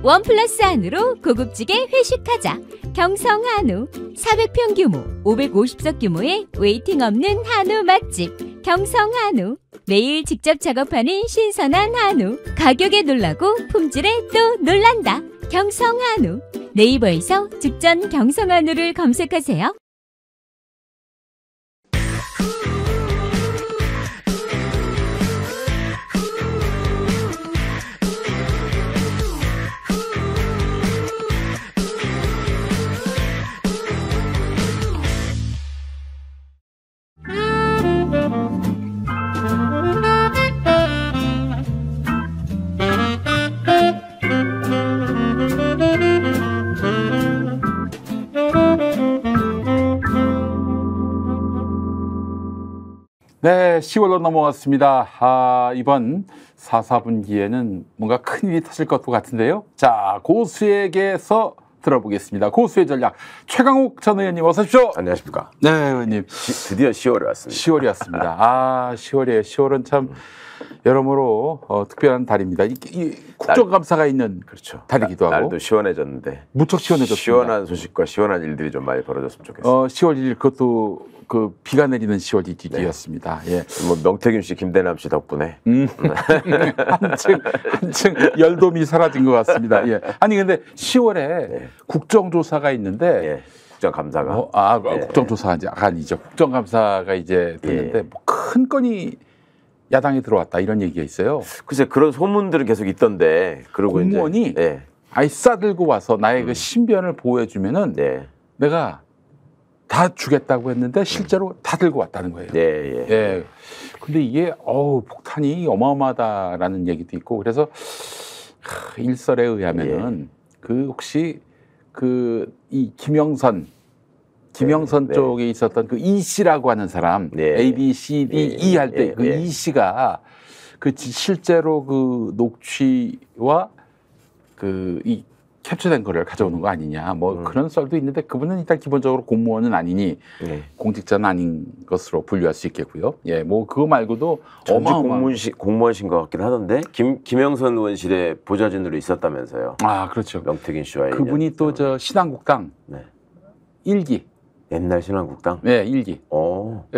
원 플러스 안으로 고급지게 회식하자. 경성 한우. 400평 규모, 550석 규모의 웨이팅 없는 한우 맛집. 경성 한우. 매일 직접 작업하는 신선한 한우. 가격에 놀라고 품질에 또 놀란다. 경성 한우. 네이버에서 직전 경성 한우를 검색하세요. 네, 10월로 넘어왔습니다. 이번 4, 4분기에는 뭔가 큰일이 터질 것 같은데요. 자, 고수에게서 들어보겠습니다. 고수의 전략 최강욱 전 의원님 어서 오십시오. 안녕하십니까. 네, 의원님. 드디어 10월이 왔습니다. 10월이 왔습니다. 10월이에요. 10월은 참 여러모로 특별한 달입니다. 이 국정감사가 있는 그렇죠. 달이기도 하고. 날도 시원해졌는데 무척 시원해졌습니다. 시원한 소식과 시원한 일들이 좀 많이 벌어졌으면 좋겠어요. 10월 1일 그것도 그 비가 내리는 10월 1일이었습니다. 네. 예. 뭐 명태균 씨, 김대남 씨 덕분에 한층 열돔이 사라진 것 같습니다. 예. 아니 근데 10월에 네. 국정조사가 있는데 예. 국정감사가 국정조사가 이제 아니죠. 국정감사가 이제 됐는데 예. 뭐 큰 건이 야당에 들어왔다 이런 얘기가 있어요. 글쎄 그런 소문들은 계속 있던데 그러고 공무원이 이제, 예. 아예 싸들고 와서 나의 그 신변을 보호해주면은 네. 내가 다 주겠다고 했는데 실제로 다 들고 왔다는 거예요. 예. 예. 근데 이게 폭탄이 어마어마하다라는 얘기도 있고 그래서 일설에 의하면은 그 혹시 이 김영선 네. 쪽에 있었던 그 이 씨라고 하는 사람 네. A, B, C, D, E 할 때 그 이 씨가 그 실제로 그 녹취와 이 캡처된 거를 가져오는 거 아니냐 뭐 그런 썰도 있는데 그분은 일단 기본적으로 공무원은 아니니 공직자는 아닌 것으로 분류할 수 있겠고요. 예, 뭐 그거 말고도 전직 공무원신 것 같긴 하던데 김영선 의원실에 보좌진으로 있었다면서요. 아 그렇죠. 명태균 씨와 그분이 또 저 신한국당 네. 1기 옛날 신한국당 네 1기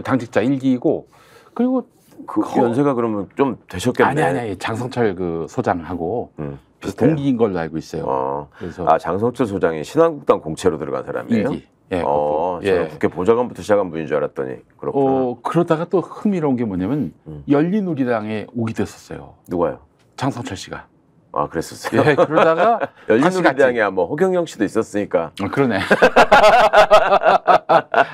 당직자 1기이고 그리고 그 연세가 그러면 좀 되셨겠네. 아니 장성철 그 소장하고 비슷해요. 동기인 걸로 알고 있어요. 그래서 장성철 소장이 신한국당 공채로 들어간 사람이에요? 1기. 예. 저는 국회 보좌관부터 시작한 분인 줄 알았더니 그렇구나. 그러다가 또 흥미로운 게 뭐냐면 열린우리당에 오게 됐었어요. 누가요? 장성철 씨가. 아 그랬었어요. 예, 그러다가 열린우리당에 뭐 허경영 씨도 있었으니까. 그러네.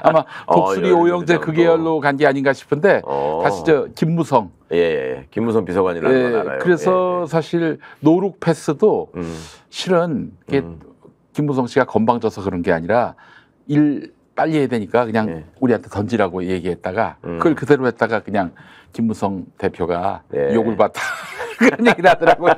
아마 독수리 오영재 그 계열로 간 게 아닌가 싶은데 다시 김무성. 예. 김무성 비서관이라는 건 알아요. 그래서 사실 노룩 패스도 실은 김무성 씨가 건방져서 그런 게 아니라 일 빨리 해야 되니까 그냥 우리한테 던지라고 얘기했다가 그걸 그대로 했다가 그냥 김무성 대표가 욕을 받다 그런 얘기를 하더라고요.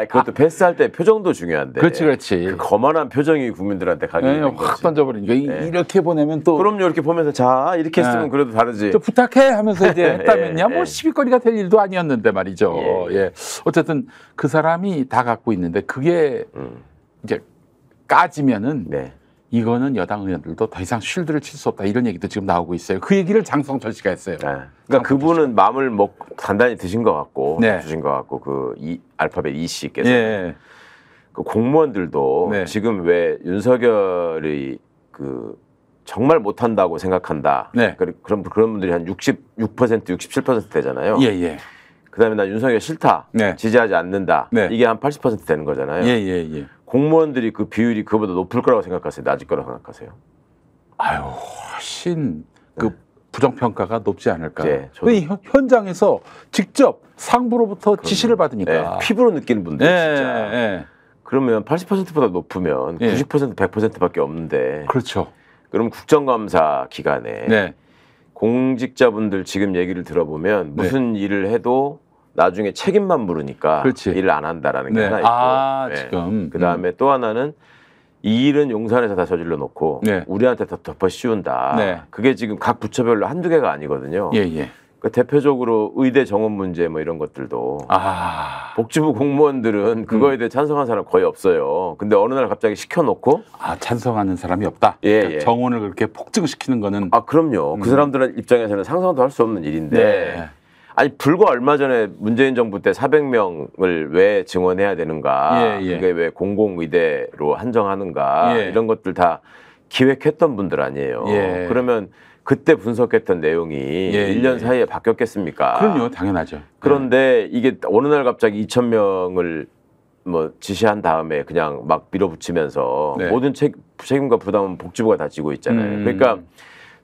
그것도 패스할 때 표정도 중요한데. 그렇지. 그 거만한 표정이 국민들한테 가게 되는 거지. 확 던져버리니까 이렇게 보내면 또 그럼요. 이렇게 보면서 자 이렇게 했으면 그래도 다르지. 또 부탁해 하면서 이제 했다면야 뭐 시비거리가 될 일도 아니었는데 말이죠. 예. 어쨌든 그 사람이 다 갖고 있는데 그게 이제 까지면은 이거는 여당 의원들도 더 이상 쉴드를 칠 수 없다 이런 얘기도 지금 나오고 있어요. 그 얘기를 장성철 씨가 했어요. 그러니까 그분은 마음을 단단히 드신 것 같고 주신 것 같고 알파벳 이 씨께서 그 공무원들도 지금 왜 윤석열이 정말 못한다고 생각한다. 그런 분들이 한 66%, 67% 되잖아요. 그다음에 나 윤석열 싫다. 지지하지 않는다. 이게 한 80% 되는 거잖아요. 공무원들이 그 비율이 그보다 높을 거라고 생각하세요? 낮을 거라고 생각하세요? 훨씬 그 부정평가가 높지 않을까. 현장에서 직접 상부로부터 지시를 받으니까. 피부로 느끼는 분들 진짜. 그러면 80%보다 높으면 90%, 100%밖에 없는데. 그렇죠. 그럼 국정감사 기간에 공직자분들 지금 얘기를 들어보면 무슨 일을 해도 나중에 책임만 물으니까 일을 안 한다라는 게 하나 있고 지금 그다음에 또 하나는 이 일은 용산에서 다 저질러 놓고 우리한테 더 덮어 씌운다. 그게 지금 각 부처별로 한두 개가 아니거든요. 그 대표적으로 의대 정원 문제 뭐 이런 것들도 복지부 공무원들은 그거에 대해 찬성한 사람 거의 없어요. 근데 어느 날 갑자기 시켜놓고 찬성하는 사람이 없다. 그러니까 정원을 그렇게 폭증시키는 거는 그럼요. 그 사람들 입장에서는 상상도 할 수 없는 일인데 아니 불과 얼마 전에 문재인 정부 때 400명을 왜 증원해야 되는가? 그게 왜 공공의대로 한정하는가? 이런 것들 다 기획했던 분들 아니에요. 그러면 그때 분석했던 내용이 1년 사이에 바뀌었겠습니까? 그럼요, 당연하죠. 그런데 이게 어느 날 갑자기 2,000명을 뭐 지시한 다음에 그냥 막 밀어붙이면서 모든 책임과 부담은 복지부가 다 지고 있잖아요. 그러니까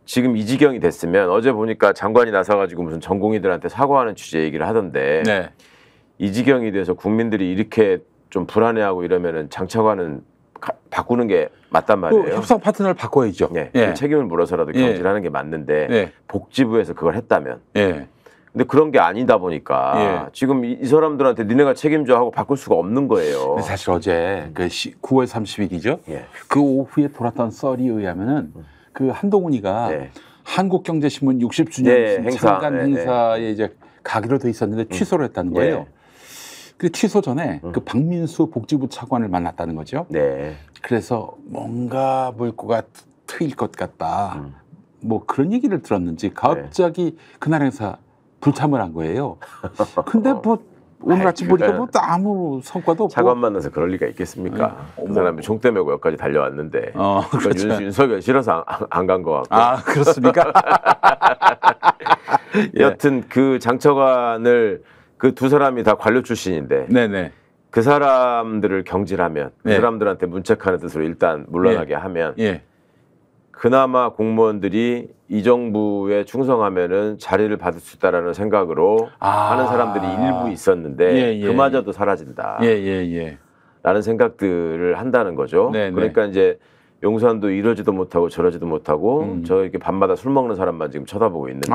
지금 이 지경이 됐으면 어제 보니까 장관이 나서가지고 무슨 전공의들한테 사과하는 취지의 얘기를 하던데 이 지경이 돼서 국민들이 이렇게 좀 불안해하고 이러면은 장차관은 바꾸는 게 맞단 말이에요. 협상 파트너를 바꿔야죠. 그 책임을 물어서라도 경질하는 게 맞는데 복지부에서 그걸 했다면. 근데 그런 게 아니다 보니까 지금 이 사람들한테 니네가 책임져 하고 바꿀 수가 없는 거예요. 사실 어제 그 9월 30일이죠. 그 오후에 돌았던 썰이 의하면은 그 한동훈이가 한국경제신문 60주년 창간 행사에 이제 가기로 돼 있었는데 취소를 했다는 거예요. 그 취소 전에 그 박민수 복지부 차관을 만났다는 거죠. 그래서 뭔가 물꼬가 트일 것 같다. 뭐 그런 얘기를 들었는지 갑자기 그날 행사 불참을 한 거예요. 근데 뭐 오늘 아침 보니까 뭐 아무 성과도 없고. 차관 만나서 그럴 리가 있겠습니까? 그 사람이 총대 메고 여기까지 달려왔는데 그렇죠. 윤석열 싫어서 안 간 것 같고. 그렇습니까? 여튼 그 장차관을 그 두 사람이 다 관료 출신인데 그 사람들을 경질하면 그 사람들한테 문책하는 뜻으로 일단 물러나게 하면 그나마 공무원들이 이 정부에 충성하면은 자리를 받을 수 있다라는 생각으로 하는 사람들이 일부 있었는데 그마저도 사라진다. 라는 생각들을 한다는 거죠. 그러니까 이제 용산도 이러지도 못하고 저러지도 못하고 저 이렇게 밤마다 술 먹는 사람만 지금 쳐다보고 있는데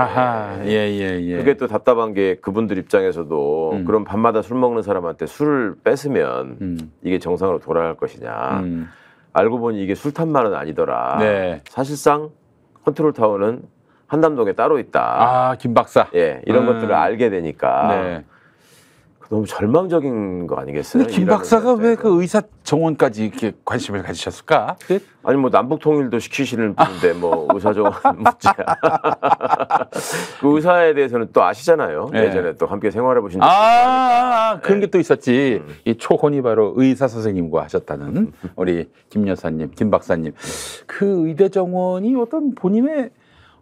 그게 또 답답한 게 그분들 입장에서도 그럼 밤마다 술 먹는 사람한테 술을 뺏으면 이게 정상으로 돌아갈 것이냐. 알고 보니 이게 술탄만은 아니더라. 사실상 컨트롤타워는 한남동에 따로 있다. 김 박사. 이런 것들을 알게 되니까 너무 절망적인 거 아니겠어요? 근데 김 박사가 왜 그 의사 정원까지 이렇게 관심을 가지셨을까? 아니 뭐 남북 통일도 시키시는 분인데 뭐 의사 정원 문제야. 그 의사에 대해서는 또 아시잖아요. 예전에 또 함께 생활해 보신 적이 있으니까. 그런 게 또 있었지. 이 초혼이 바로 의사 선생님과 하셨다는 우리 김 여사님, 김 박사님. 그 의대 정원이 어떤 본인의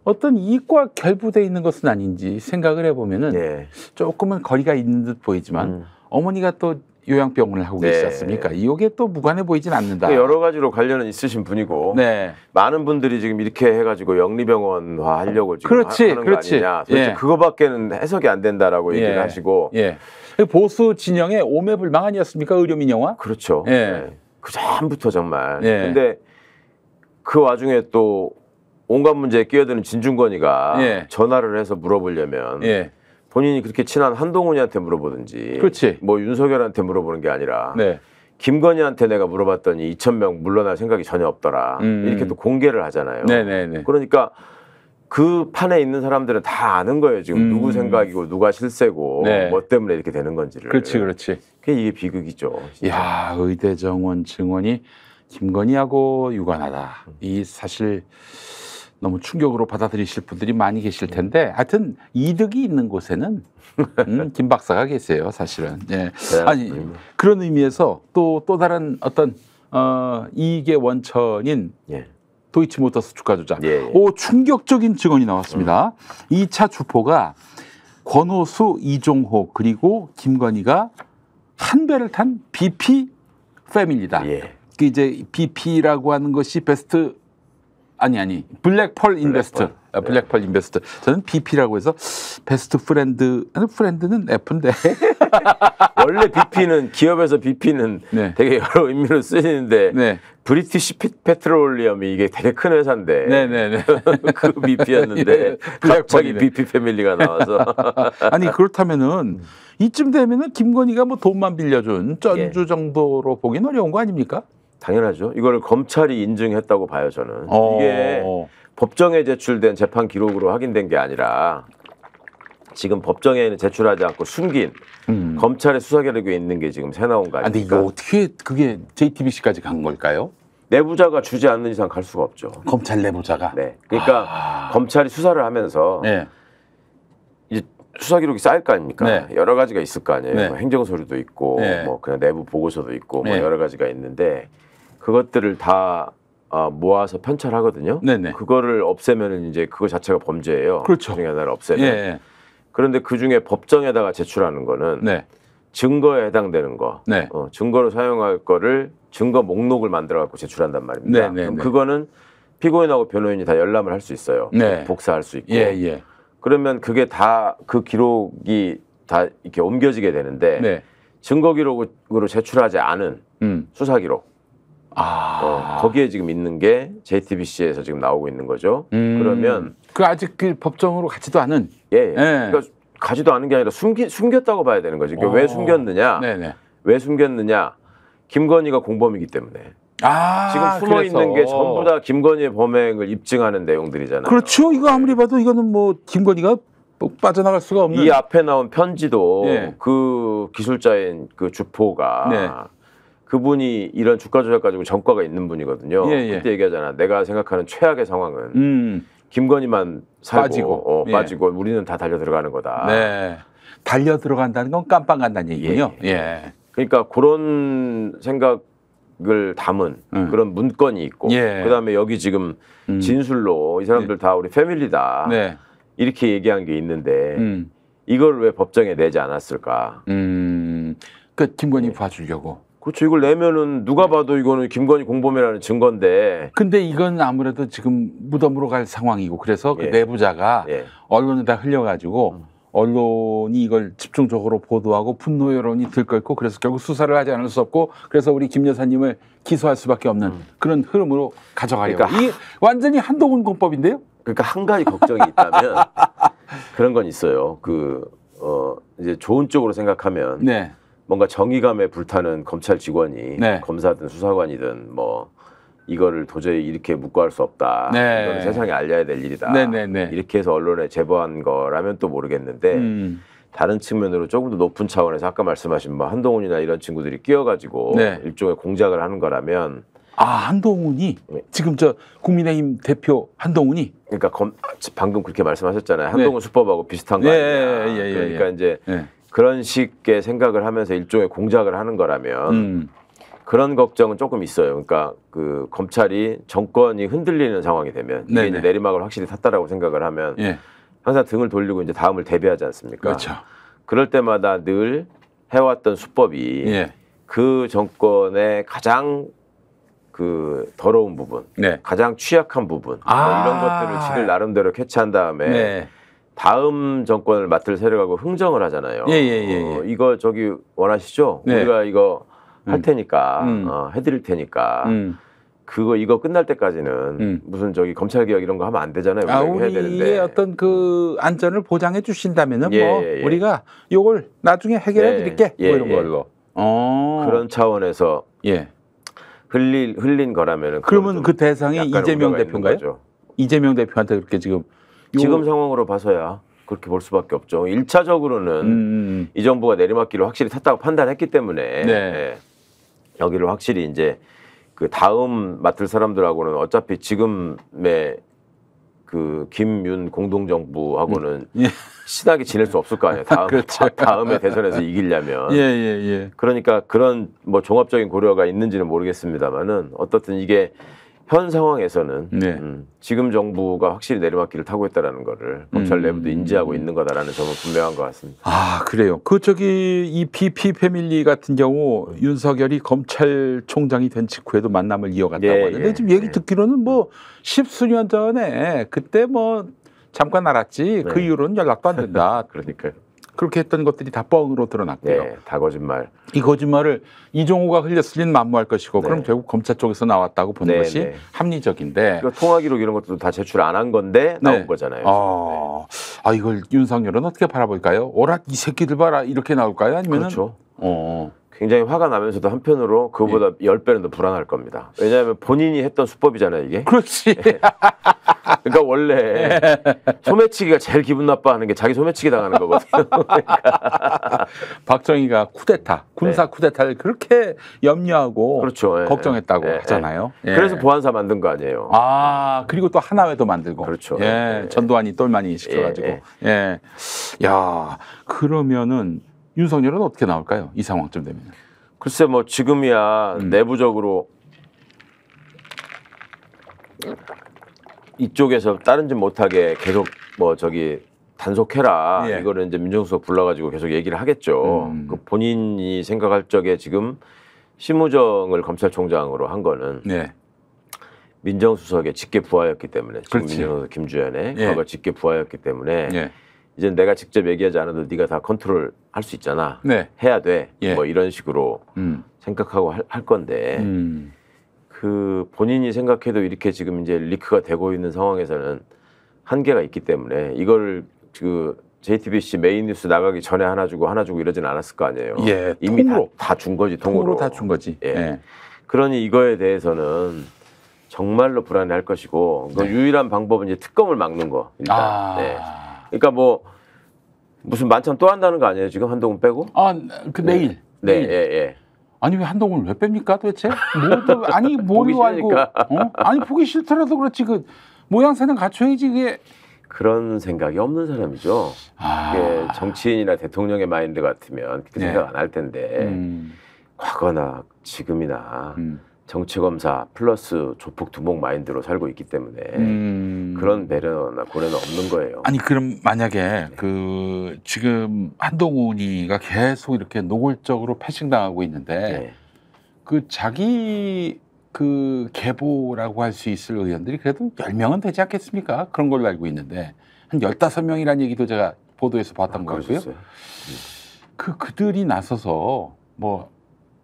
어떤 이익과 결부되어 있는 것은 아닌지 생각을 해보면은 조금은 거리가 있는 듯 보이지만 어머니가 또 요양병원을 하고 계시지 않습니까? 이게 또 무관해 보이진 않는다. 여러 가지로 관련은 있으신 분이고 많은 분들이 지금 이렇게 해가지고 영리병원화 하려고 지금 하는 거 아니냐. 도대체 그거밖에는 해석이 안 된다라고 얘기를 하시고 보수 진영의 오매불망 아니었습니까? 의료민영화? 그렇죠. 그 전부터 정말. 근데 그 와중에 또 온갖 문제에 끼어드는 진중권이가 전화를 해서 물어보려면 본인이 그렇게 친한 한동훈이한테 물어보든지 뭐 윤석열한테 물어보는 게 아니라 김건희한테 내가 물어봤더니 2,000명 물러날 생각이 전혀 없더라. 이렇게 또 공개를 하잖아요. 그러니까 그 판에 있는 사람들은 다 아는 거예요. 지금 누구 생각이고 누가 실세고 뭐 때문에 이렇게 되는 건지를. 그렇지. 이게 비극이죠. 진짜. 야, 의대 정원 증원이 김건희하고 유관하다. 이 사실 너무 충격으로 받아들이실 분들이 많이 계실 텐데 하여튼 이득이 있는 곳에는 김 박사가 계세요, 사실은. 아니 그런 의미에서 또 다른 어떤 이익의 원천인 도이치모터스 주가 조작. 충격적인 증언이 나왔습니다. 2차 주포가 권오수, 이종호 그리고 김건희가 한 배를 탄 BP 패밀리다. 그 이제 BP라고 하는 것이 베스트 블랙펄 인베스트. 블랙펄 인베스트. 저는 BP라고 해서 베스트 프렌드는 F인데. 원래 BP는 기업에서 BP는 되게 여러 의미로 쓰이는데 브리티시 페트롤리엄이 이게 되게 큰 회사인데 그 BP였는데 갑자기 BP 패밀리가 나와서 아니 그렇다면은 이쯤 되면은 김건희가 뭐 돈만 빌려준 전주 정도로 보긴 어려운 거 아닙니까? 당연하죠. 이걸 검찰이 인증했다고 봐요, 저는. 이게 법정에 제출된 재판 기록으로 확인된 게 아니라 지금 법정에는 제출하지 않고 숨긴 검찰의 수사 계획에 있는 게 지금 새 나온 거 아닙니까? 근데 이거 어떻게 그게 JTBC까지 간 걸까요? 내부자가 주지 않는 이상 갈 수가 없죠. 검찰 내부자가? 네. 그러니까 검찰이 수사를 하면서 네. 이제 수사 기록이 쌓일 거 아닙니까? 네. 여러 가지가 있을 거 아니에요. 네. 뭐 행정 서류도 있고, 네. 뭐 그냥 내부 보고서도 있고, 뭐 네. 여러 가지가 있는데 그것들을 다 모아서 편찬하거든요. 네네. 그거를 없애면 이제 그거 자체가 범죄예요. 그렇죠. 그 중에 하나를 없애면. 예. 그런데 그 중에 법정에다가 제출하는 거는 네. 증거에 해당되는 거, 네. 증거로 사용할 거를 증거 목록을 만들어 갖고 제출한단 말입니다. 네, 네, 그럼 네. 그거는 피고인하고 변호인이 다 열람을 할 수 있어요. 네. 복사할 수 있고. 예, 예. 그러면 그게 다 그 기록이 다 이렇게 옮겨지게 되는데 네. 증거 기록으로 제출하지 않은 수사 기록. 거기에 지금 있는 게 JTBC에서 지금 나오고 있는 거죠. 그러면 그 아직 그 법정으로 가지도 않은 예. 그러니까 가지도 않은 게 아니라 숨겼다고 봐야 되는 거죠. 그러니까 왜 숨겼느냐? 네네. 왜 숨겼느냐? 김건희가 공범이기 때문에. 지금 숨어 있는 게 전부 다 김건희의 범행을 입증하는 내용들이잖아요. 그렇죠. 이거 아무리 봐도 이거는 뭐 김건희가 뭐 빠져나갈 수가 없는. 이 앞에 나온 편지도 예. 그 기술자인 그 주포가 네. 그분이 이런 주가 조작 가지고 전과가 있는 분이거든요. 예, 예. 그때 얘기하잖아. 내가 생각하는 최악의 상황은 김건희만 살고 빠지고 우리는 다 달려 들어가는 거다. 네. 달려 들어간다는 건 깜빵 간다는 얘기군요. 예. 그러니까 그런 생각을 담은 그런 문건이 있고 그다음에 여기 지금 진술로 이 사람들 다 우리 패밀리다. 네. 이렇게 얘기한 게 있는데 이걸 왜 법정에 내지 않았을까? 그 김건희 봐주려고. 그렇죠. 이걸 내면은 누가 봐도 이거는 김건희 공범이라는 증거인데. 근데 이건 아무래도 지금 무덤으로 갈 상황이고 그래서 그 내부자가 언론에다 흘려가지고 언론이 이걸 집중적으로 보도하고 분노 여론이 들끓고 그래서 결국 수사를 하지 않을 수 없고 그래서 우리 김 여사님을 기소할 수밖에 없는 그런 흐름으로 가져가려고. 그러니까 이게 완전히 한동훈 공법인데요? 그러니까 한 가지 걱정이 있다면 그런 건 있어요. 이제 좋은 쪽으로 생각하면 뭔가 정의감에 불타는 검찰 직원이 검사든 수사관이든 뭐 이거를 도저히 이렇게 묵과할 수 없다. 이거는 세상에 알려야 될 일이다. 이렇게 해서 언론에 제보한 거라면 또 모르겠는데 다른 측면으로 조금 더 높은 차원에서 아까 말씀하신 뭐 한동훈이나 이런 친구들이 끼어가지고 일종의 공작을 하는 거라면 한동훈이 지금 저 국민의힘 대표 한동훈이 그러니까 방금 그렇게 말씀하셨잖아요. 한동훈 수법하고 비슷한 거 아니냐. 그러니까 이제 그런 식의 생각을 하면서 일종의 공작을 하는 거라면 그런 걱정은 조금 있어요. 그러니까 그 검찰이 정권이 흔들리는 상황이 되면 이게 이제 내리막을 확실히 탔다라고 생각을 하면 항상 등을 돌리고 이제 다음을 대비하지 않습니까? 그렇죠. 그럴 때마다 늘 해왔던 수법이 그 정권의 가장 그 더러운 부분, 가장 취약한 부분 이런 것들을 지들 나름대로 캐치한 다음에 다음 정권을 맡을 세력하고 흥정을 하잖아요. 이거 저기 원하시죠? 우리가 이거 할 테니까 해드릴 테니까 이거 끝날 때까지는 무슨 저기 검찰 개혁 이런 거 하면 안 되잖아요. 우리의 해야 되는데. 어떤 그 안전을 보장해 주신다면은 우리가 요걸 나중에 해결해 드릴게 뭐 이런 걸로. 그런 차원에서 흘린 거라면은 그러면 그 대상이 이재명 대표인가요? 이재명 대표한테 그렇게 지금 상황으로 봐서야 그렇게 볼 수밖에 없죠. 1차적으로는 이 정부가 내리막길을 확실히 탔다고 판단했기 때문에 여기를 확실히 이제 그 다음 맡을 사람들하고는 어차피 지금의 그 김윤 공동정부하고는 친하게 지낼 수 없을 거 아니에요. 다음에 대선에서 이기려면. 그러니까 그런 뭐 종합적인 고려가 있는지는 모르겠습니다만은 어떻든 이게 현 상황에서는 지금 정부가 확실히 내리막길을 타고 있다라는 거를 검찰 내부도 인지하고 있는 거다라는 점은 분명한 것 같습니다. 그래요. 이 BP 패밀리 같은 경우 윤석열이 검찰총장이 된 직후에도 만남을 이어갔다고 하는데 지금 얘기 듣기로는 뭐 10수년 전에 그때 뭐 잠깐 알았지 그 이후로는 연락도 안 된다. 그러니까요. 그렇게 했던 것들이 다 뻥으로 드러났고요. 다 거짓말. 이 거짓말을 이종호가 흘렸을 리는 만무할 것이고 그럼 결국 검찰 쪽에서 나왔다고 보는 것이 합리적인데 통화 기록 이런 것도 다 제출 안 한 건데 나온 거잖아요. 이걸 윤석열은 어떻게 바라볼까요? 오라 이 새끼들 봐라 이렇게 나올까요? 아니면은 그렇죠. 굉장히 화가 나면서도 한편으로 그거보다 10배는 더 불안할 겁니다. 왜냐하면 본인이 했던 수법이잖아요, 이게. 그렇지. 그러니까 원래 소매치기가 제일 기분 나빠하는 게 자기 소매치기 당하는 거거든요. 그러니까. 박정희가 쿠데타, 군사 쿠데타를 그렇게 염려하고 그렇죠. 걱정했다고 하잖아요. 그래서 보안사 만든 거 아니에요. 아, 그리고 또 하나회도 만들고. 그렇죠. 전두환이 똘마니 시켜가지고. 야, 그러면은 윤석열은 어떻게 나올까요? 이 상황쯤 되면. 글쎄 뭐 지금이야 내부적으로 이쪽에서 다른 짓 못하게 계속 뭐 저기 단속해라 이거를 이제 민정수석 불러가지고 계속 얘기를 하겠죠. 그 본인이 생각할 적에 지금 심우정을 검찰총장으로 한 거는 민정수석의 직계 부하였기 때문에 지금 민정수석 김주현의 과거 직계 부하였기 때문에 이제 내가 직접 얘기하지 않아도 네가 다 컨트롤 할 수 있잖아. 해야 돼. 뭐 이런 식으로 생각하고 할 건데 그 본인이 생각해도 이렇게 지금 이제 리크가 되고 있는 상황에서는 한계가 있기 때문에 이거를 그 JTBC 메인 뉴스 나가기 전에 하나 주고 이러진 않았을 거 아니에요. 이미 다 준 거지, 통으로 다 준 거지. 그러니 이거에 대해서는 정말로 불안해할 것이고 그 유일한 방법은 이제 특검을 막는 거. 일단. 그러니까 뭐 무슨 만찬 또 한다는 거 아니에요 지금 한동훈 빼고? 그 내일. 아니 왜 한동훈을 왜 뺍니까 도대체? 아니 뭘로 알고? 아니 보기 싫더라도 그렇지 그 모양새는 갖춰야지 그게. 그런 생각이 없는 사람이죠. 이게 정치인이나 대통령의 마인드 같으면 그렇게 생각 안 할 텐데 과거나 지금이나 정치검사 플러스 조폭 두목 마인드로 살고 있기 때문에 그런 배려나 고려는 없는 거예요. 아니 그럼 만약에 그 지금 한동훈이가 계속 이렇게 노골적으로 패싱당하고 있는데 그 자기 그 계보라고 할 수 있을 의원들이 그래도 10명은 되지 않겠습니까? 그런 걸로 알고 있는데 한 15명이라는 얘기도 제가 보도에서 봤던 것 같고요. 그들이 나서서 뭐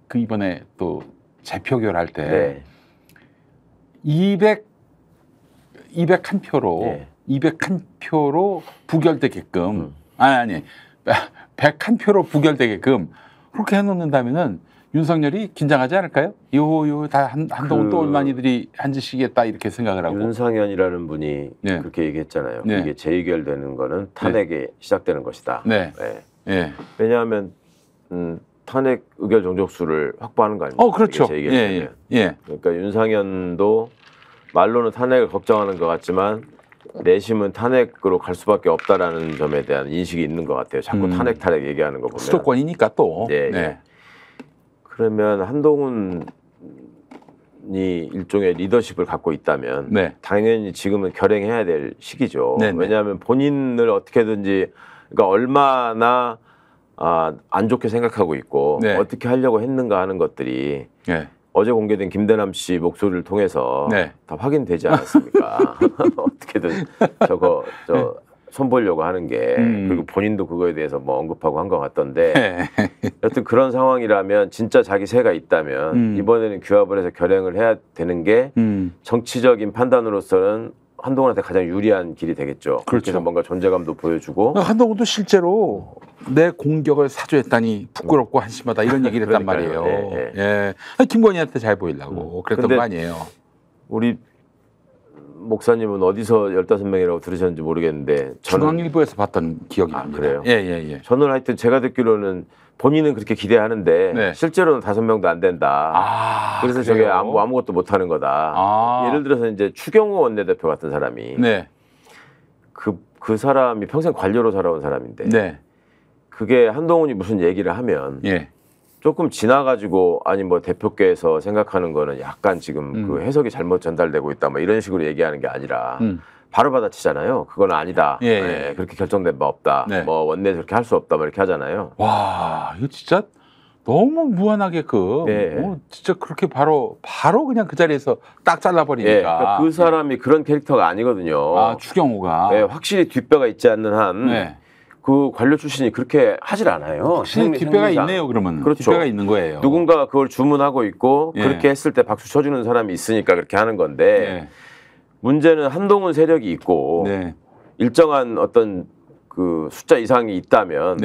그 이번에 또 재표결할 때 201표로 201표로 부결되게끔 아니 101표로 부결되게끔 그렇게 해놓는다면은 윤석열이 긴장하지 않을까요? 요 다 한동훈 또 얼마니들이 앉으시겠다 이렇게 생각을 하고 윤상현이라는 분이 그렇게 얘기했잖아요. 이게 재의결되는 거는 탄핵이 시작되는 것이다. 왜냐하면 탄핵 의결 정족수를 확보하는 거 아닙니까? 그렇죠. 그러니까 윤상현도 말로는 탄핵을 걱정하는 것 같지만 내심은 탄핵으로 갈 수밖에 없다라는 점에 대한 인식이 있는 것 같아요. 자꾸 탄핵 얘기하는 거 보면. 수도권이니까 또. 그러면 한동훈이 일종의 리더십을 갖고 있다면 당연히 지금은 결행해야 될 시기죠. 왜냐하면 본인을 어떻게든지 그러니까 얼마나 안 좋게 생각하고 있고 어떻게 하려고 했는가 하는 것들이 어제 공개된 김대남 씨 목소리를 통해서 다 확인되지 않았습니까? 어떻게든 손보려고 하는 게 그리고 본인도 그거에 대해서 뭐 언급하고 한 것 같던데 여튼 그런 상황이라면 진짜 자기 새가 있다면 이번에는 규합을 해서 결행을 해야 되는 게 정치적인 판단으로서는 한동훈한테 가장 유리한 길이 되겠죠. 그래서 뭔가 존재감도 보여주고 한동훈도 실제로 내 공격을 사주했다니 부끄럽고 한심하다 이런 얘기를 했단 말이에요. 김건희한테 잘 보이려고 그랬던 거 아니에요. 우리 목사님은 어디서 15명이라고 들으셨는지 모르겠는데 중앙일보에서 봤던 기억이 납니다. 그래요? 저는 하여튼 제가 듣기로는 본인은 그렇게 기대하는데 실제로는 5명도 안 된다. 그래서 저게 아무것도 못하는 거다. 예를 들어서 이제 추경호 원내대표 같은 사람이 그 사람이 평생 관료로 살아온 사람인데 그게 한동훈이 무슨 얘기를 하면 조금 지나가지고 아니 뭐 대표께서 생각하는 거는 약간 지금 그 해석이 잘못 전달되고 있다 뭐 이런 식으로 얘기하는 게 아니라 바로 받아치잖아요. 그건 아니다. 그렇게 결정된 바 없다. 뭐 원내에서 그렇게 할 수 없다. 뭐 이렇게 하잖아요. 와, 이거 진짜 너무 무한하게 진짜 그렇게 바로 그냥 그 자리에서 딱 잘라버리니까. 그러니까 그 사람이 그런 캐릭터가 아니거든요. 추경호가. 확실히 뒷배가 있지 않는 한. 그 관료 출신이 그렇게 하질 않아요. 확실히 뒷배가 있네요, 그러면. 그렇죠. 뒷배가 있는 거예요. 누군가가 그걸 주문하고 있고 그렇게 했을 때 박수 쳐주는 사람이 있으니까 그렇게 하는 건데 문제는 한동훈 세력이 있고 일정한 어떤 그 숫자 이상이 있다면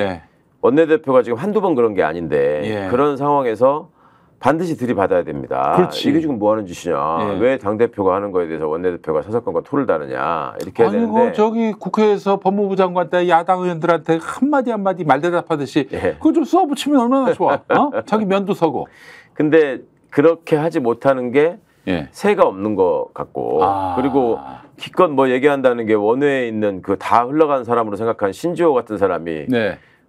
원내대표가 지금 한두 번 그런 게 아닌데 그런 상황에서 반드시 들이받아야 됩니다. 그렇지. 이게 지금 뭐 하는 짓이냐. 왜 당대표가 하는 거에 대해서 원내대표가 사사건과 토를 다느냐. 이렇게 해야 되는데. 저기 국회에서 법무부 장관 때 야당 의원들한테 한마디 말대답하듯이 그거 좀 쏘아붙이면 얼마나 좋아. 자기 면도 서고. 근데 그렇게 하지 못하는 게 새가 없는 것 같고 그리고 기껏 뭐 얘기한다는 게 원외에 있는 그 다 흘러간 사람으로 생각한 신지호 같은 사람이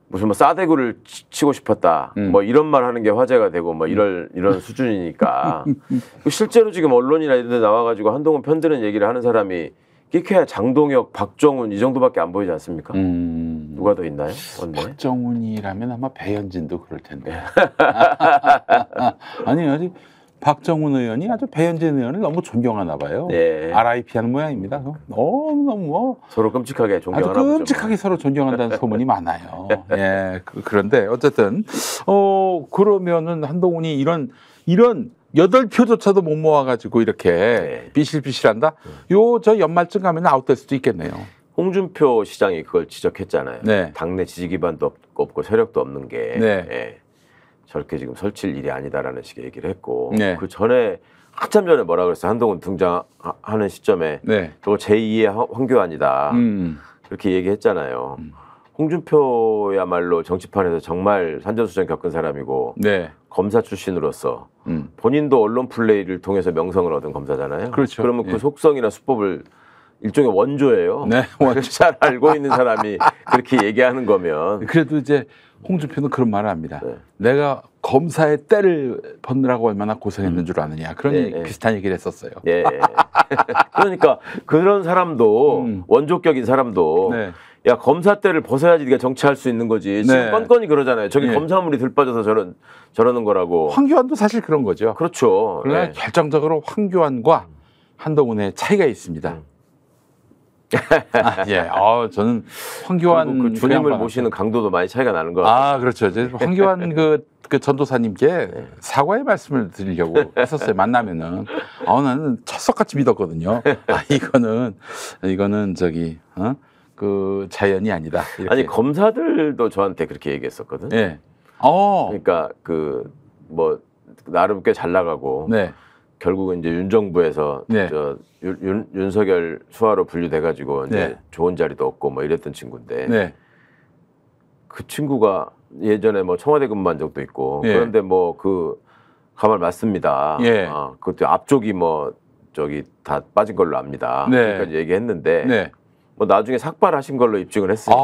무슨 뭐 싸대구를 치고 싶었다 뭐 이런 말 하는 게 화제가 되고 뭐 이런 수준이니까 실제로 지금 언론이나 이런 데 나와가지고 한동훈 편드는 얘기를 하는 사람이 끼케야 장동혁, 박정훈 이 정도밖에 안 보이지 않습니까? 누가 더 있나요? 박정훈이라면 아마 배현진도 그럴 텐데. 아니 박정훈 의원이 아주 배현진 의원을 너무 존경하나 봐요. RIP 하는 모양입니다. 너무 서로 끔찍하게 존경하나 보죠. 아주 끔찍하게 서로 존경한다는 소문이 많아요. 그런데 어쨌든 그러면은 한동훈이 이런 8표조차도 못 모아가지고 이렇게 비실비실한다? 저 연말쯤 가면 아웃될 수도 있겠네요. 홍준표 시장이 그걸 지적했잖아요. 당내 지지 기반도 없고 세력도 없는 게 저렇게 지금 설칠 일이 아니다라는 식의 얘기를 했고 그 전에 한참 전에 뭐라 그랬어요. 한동훈 등장하는 시점에 저거 제2의 황교안이다. 그렇게 얘기했잖아요. 홍준표야말로 정치판에서 정말 산전수전 겪은 사람이고 검사 출신으로서 본인도 언론 플레이를 통해서 명성을 얻은 검사잖아요. 그렇죠. 그러면 그 속성이나 수법을 일종의 원조예요. 잘 알고 있는 사람이 그렇게 얘기하는 거면. 그래도 이제 홍준표는 그런 말을 합니다. 내가 검사의 때를 벗느라고 얼마나 고생했는 줄 아느냐. 그런 비슷한 얘기를 했었어요. 그러니까 그런 사람도 원조격인 사람도 야 검사 때를 벗어야지 네가 정치할 수 있는 거지. 지금 뻔뻔히 그러잖아요. 저기 검사물이 들빠져서 저러는 거라고. 황교안도 사실 그런 거죠. 그렇죠. 그러나 결정적으로 황교안과 한동훈의 차이가 있습니다. 저는 황교안 그 주님을 모시는 강도도 많이 차이가 나는 것 같아요. 그렇죠. 황교안 그 전도사님께 사과의 말씀을 드리려고 했었어요. 만나면은 나는 철석같이 믿었거든요. 이거는 저기 그 자연이 아니다. 이렇게. 아니 검사들도 저한테 그렇게 얘기했었거든. 그러니까 그 뭐 나름 꽤 잘 나가고. 결국은 이제 윤정부에서 윤석열 수하로 분류돼가지고 이제 좋은 자리도 없고 뭐 이랬던 친구인데 그 친구가 예전에 뭐 청와대 근무한 적도 있고 그런데 뭐 그 가만 맞습니다. 그때 앞쪽이 뭐 저기 다 빠진 걸로 압니다. 그러니까 얘기했는데 뭐 나중에 삭발하신 걸로 입증을 했으니까.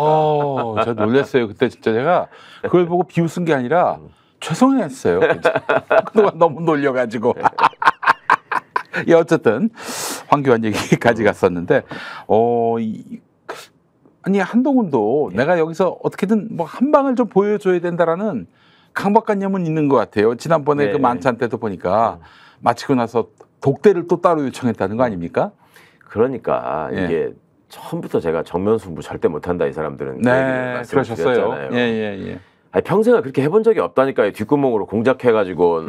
제가 놀랐어요. 그때 진짜 제가 그걸 보고 비웃은 게 아니라 죄송했어요. 그동안 너무 놀려가지고. 어쨌든 황교안 얘기까지 갔었는데 아니 한동훈도 내가 여기서 어떻게든 뭐 한 방을 좀 보여줘야 된다라는 강박관념은 있는 것 같아요. 지난번에 그 만찬 때도 보니까 마치고 나서 독대를 또 따로 요청했다는 거 아닙니까? 그러니까 이게 처음부터 제가 정면 승부 절대 못한다 이 사람들은 그러셨어요. 아니, 평생을 그렇게 해본 적이 없다니까요. 뒷구멍으로 공작해가지고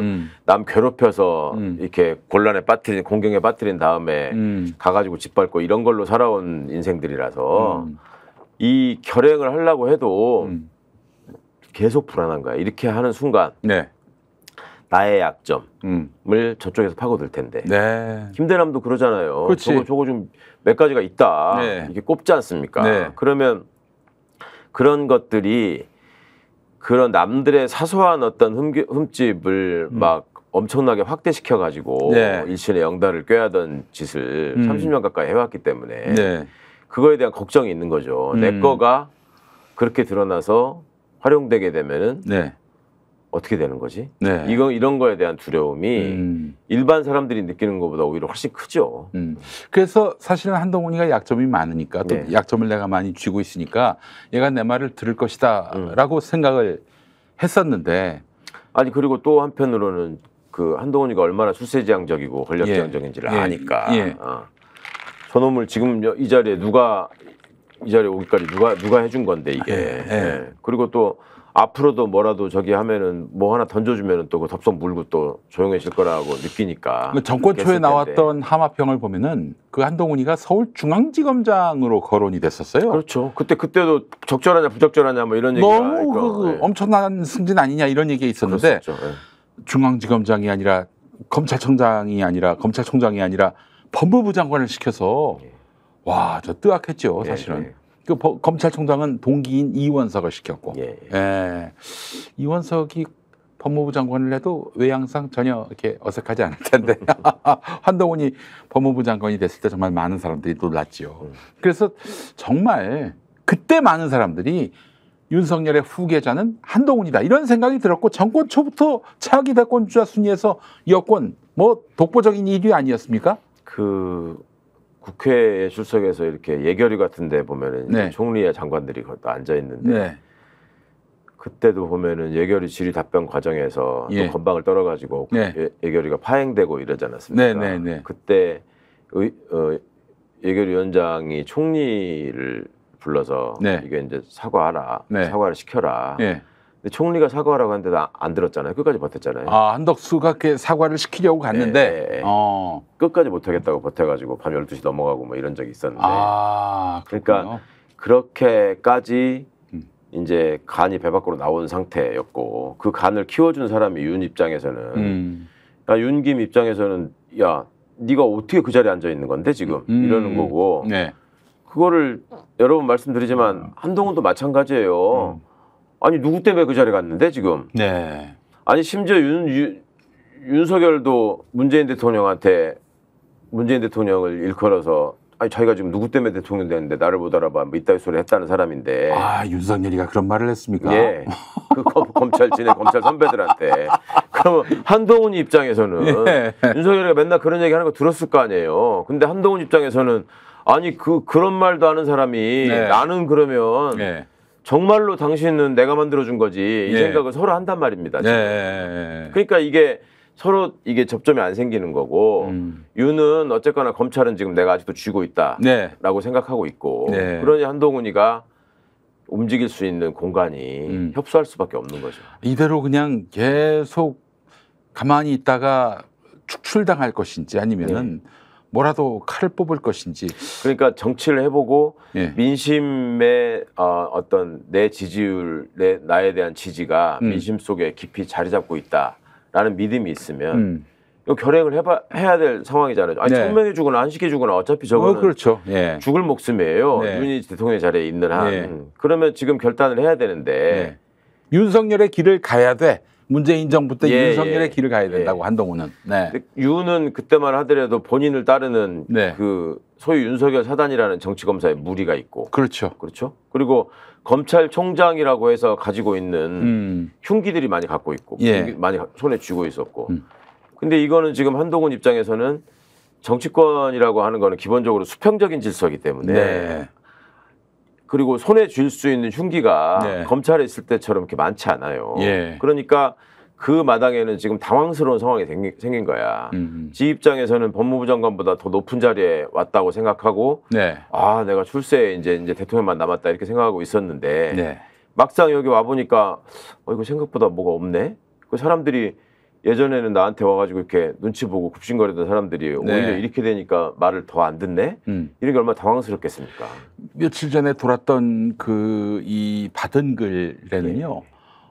남 괴롭혀서 이렇게 곤란에 빠뜨린 공경에 빠뜨린 다음에 가가지고 짓밟고 이런 걸로 살아온 인생들이라서 이 결행을 하려고 해도 계속 불안한 거야. 이렇게 하는 순간 나의 약점을 저쪽에서 파고들 텐데. 김대남도 그러잖아요. 저거 좀 몇 가지가 있다. 이게 꼽지 않습니까? 그러면 그런 것들이 그런 남들의 사소한 어떤 흠집을 막 엄청나게 확대시켜가지고 일신의 영달을 꾀하던 짓을 30년 가까이 해왔기 때문에 그거에 대한 걱정이 있는 거죠. 내 거가 그렇게 드러나서 활용되게 되면은 어떻게 되는 거지? 이런 거에 대한 두려움이 일반 사람들이 느끼는 것보다 오히려 훨씬 크죠. 그래서 사실은 한동훈이가 약점이 많으니까 또 약점을 내가 많이 쥐고 있으니까 얘가 내 말을 들을 것이다 라고 생각을 했었는데 아니 그리고 또 한편으로는 그 한동훈이가 얼마나 출세지향적이고 권력지향적인지를 아니까 저놈을 지금 이 자리에 오기까지 누가 해준 건데 이게 그리고 또 앞으로도 뭐라도 저기 하면은 뭐 하나 던져주면은 또 그 덥석 물고 또 조용해질 거라고 느끼니까. 정권 초에 나왔던 하마평을 보면은 그 한동훈이가 서울중앙지검장으로 거론이 됐었어요. 그렇죠. 그때도 적절하냐 부적절하냐 뭐 이런 얘기가 너무 네. 엄청난 승진 아니냐 이런 얘기가 있었는데 네. 중앙지검장이 아니라 검찰총장이 아니라 법무부 장관을 시켜서 와, 저 뜨악했죠 사실은. 그 검찰총장은 동기인 이원석을 시켰고 이원석이 법무부 장관을 해도 외양상 전혀 이렇게 어색하지 않을 텐데 한동훈이 법무부 장관이 됐을 때 정말 많은 사람들이 놀랐지요. 그래서 정말 그때 많은 사람들이 윤석열의 후계자는 한동훈이다 이런 생각이 들었고 정권 초부터 차기 대권주자 순위에서 여권 뭐 독보적인 1위 아니었습니까? 그 국회에 출석해서 이렇게 예결위 같은 데 보면은 총리와 장관들이 앉아 있는데 그때도 보면은 예결위 질의 답변 과정에서 또 건방을 떨어가지고 예결위가 파행되고 이러지 않았습니까? 그때 예결위 위원장이 총리를 불러서 이게 이제 사과하라, 사과를 시켜라. 근데 총리가 사과하라고 하는데 안 들었잖아요. 끝까지 버텼잖아요. 아, 한덕수가 사과를 시키려고 갔는데 끝까지 못하겠다고 버텨가지고 밤 12시 넘어가고 뭐 이런 적이 있었는데 그러니까 그렇게까지 이제 간이 배 밖으로 나온 상태였고 그 간을 키워준 사람이 윤 입장에서는 윤김 입장에서는 야 네가 어떻게 그 자리에 앉아 있는 건데 지금 이러는 거고 그거를 여러 번 말씀드리지만 한동훈도 마찬가지예요. 아니 누구 때문에 그 자리에 갔는데 지금? 아니 심지어 윤석열도 문재인 대통령을 일컬어서 아니 자기가 지금 누구 때문에 대통령 됐는데 나를 못 알아봐 뭐 이따위 소리 했다는 사람인데. 아 윤석열이가 그런 말을 했습니까? 예. 그 검찰 선배들한테. 그러면 한동훈 입장에서는 윤석열이가 맨날 그런 얘기하는 거 들었을 거 아니에요. 근데 한동훈 입장에서는 아니 그런 말도 하는 사람이 나는 그러면. 정말로 당신은 내가 만들어준 거지 이 생각을 서로 한단 말입니다. 그러니까 이게 서로 이게 접점이 안 생기는 거고 윤은 어쨌거나 검찰은 지금 내가 아직도 쥐고 있다라고 생각하고 있고 그러니 한동훈이가 움직일 수 있는 공간이 협소할 수밖에 없는 거죠. 이대로 그냥 계속 가만히 있다가 축출당할 것인지 아니면은 뭐라도 칼을 뽑을 것인지. 그러니까 정치를 해보고 민심의 어떤 내 지지율, 나에 대한 지지가 민심 속에 깊이 자리 잡고 있다라는 믿음이 있으면 이거 결행을 해야 될 상황이잖아요. 아니 천명해 주거나 한식해 주거나 어차피 저거는 그렇죠. 죽을 목숨이에요. 윤이 대통령 자리에 있는 한. 그러면 지금 결단을 해야 되는데 윤석열의 길을 가야 돼. 문재인 정부 때 윤석열의 길을 가야 된다고 한동훈은. 윤은 그때만 하더라도 본인을 따르는 그 소위 윤석열 사단이라는 정치검사의 무리가 있고. 그렇죠. 그리고 검찰총장이라고 해서 가지고 있는 흉기들이 많이 갖고 있고 많이 손에 쥐고 있었고. 근데 이거는 지금 한동훈 입장에서는 정치권이라고 하는 거는 기본적으로 수평적인 질서이기 때문에 그리고 손에 쥘 수 있는 흉기가 검찰에 있을 때처럼 이렇게 많지 않아요. 그러니까 그 마당에는 지금 당황스러운 상황이 생긴 거야. 지 입장에서는 법무부 장관보다 더 높은 자리에 왔다고 생각하고 아 내가 출세에 이제 대통령만 남았다 이렇게 생각하고 있었는데 막상 여기 와보니까 이거 생각보다 뭐가 없네. 그 사람들이 예전에는 나한테 와가지고 이렇게 눈치 보고 굽신거리던 사람들이 오히려 이렇게 되니까 말을 더 안 듣네? 이런 게 얼마나 당황스럽겠습니까? 며칠 전에 돌았던 이 받은 글에는요.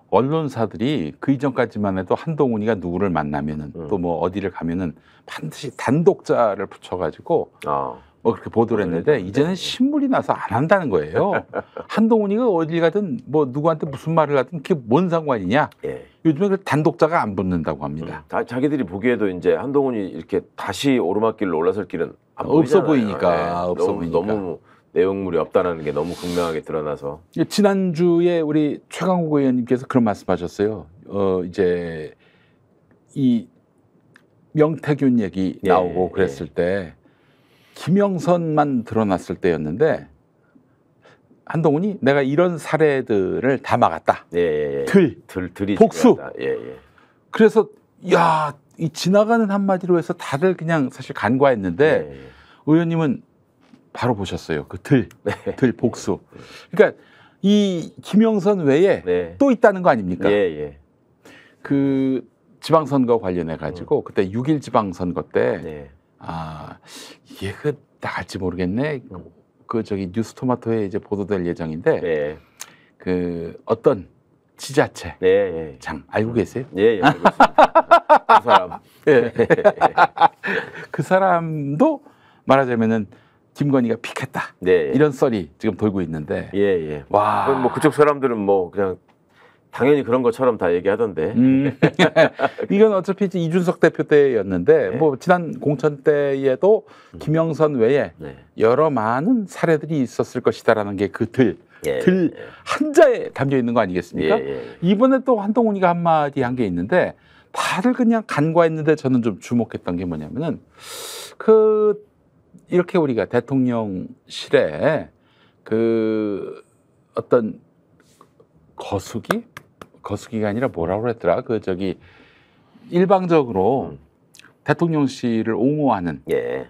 언론사들이 그 이전까지만 해도 한동훈이가 누구를 만나면은 또 뭐 어디를 가면은 반드시 단독자를 붙여가지고 뭐 그렇게 보도를 했는데 이제는 신물이 나서 안 한다는 거예요. 한동훈이가 어딜 가든 뭐 누구한테 무슨 말을 하든 그게 뭔 상관이냐. 요즘에 그 단독자가 안 붙는다고 합니다. 자기들이 보기에도 이제 한동훈이 이렇게 다시 오르막길로 올라설 길은 없어 보이니까. 너무 내용물이 없다는 게 너무 극명하게 드러나서. 지난주에 우리 최강욱 의원님께서 그런 말씀하셨어요. 이제 이 명태균 얘기 나오고 그랬을 때 김영선만 드러났을 때였는데 한동훈이 내가 이런 사례들을 다 막았다. 들이 복수. 그래서 야, 이 지나가는 한마디로 해서 다들 그냥 사실 간과했는데 의원님은 바로 보셨어요. 그 들 복수. 그러니까 이 김영선 외에 네. 또 있다는 거 아닙니까? 예, 예. 그 지방선거 관련해 가지고 그때 6.1 지방선거 때 네. 이게 그 나갈지 모르겠네. 그 저기 뉴스토마토에 이제 보도될 예정인데 네. 그 어떤 지자체 네, 장 알고 계세요? 예, 예. 알고 있습니다. 그 사람. 예. 그 사람도 말하자면은 김건희가 픽했다. 네. 이런 썰이 지금 돌고 있는데. 예, 예. 와. 뭐 그쪽 사람들은 뭐 그냥 당연히 그런 것처럼 다 얘기하던데. 이건 어차피 이제 이준석 대표 때였는데 네. 뭐 지난 공천 때에도 김영선 외에 네. 여러 많은 사례들이 있었을 것이다라는 게 그 들 한자에 담겨 있는 거 아니겠습니까? 이번에 또 한동훈이가 한마디 한 게 있는데 다들 그냥 간과했는데 저는 좀 주목했던 게 뭐냐면은 그 이렇게 우리가 대통령실에 그 어떤 거수기가 아니라 뭐라고 그랬더라? 그 저기 일방적으로 대통령실을 옹호하는 예.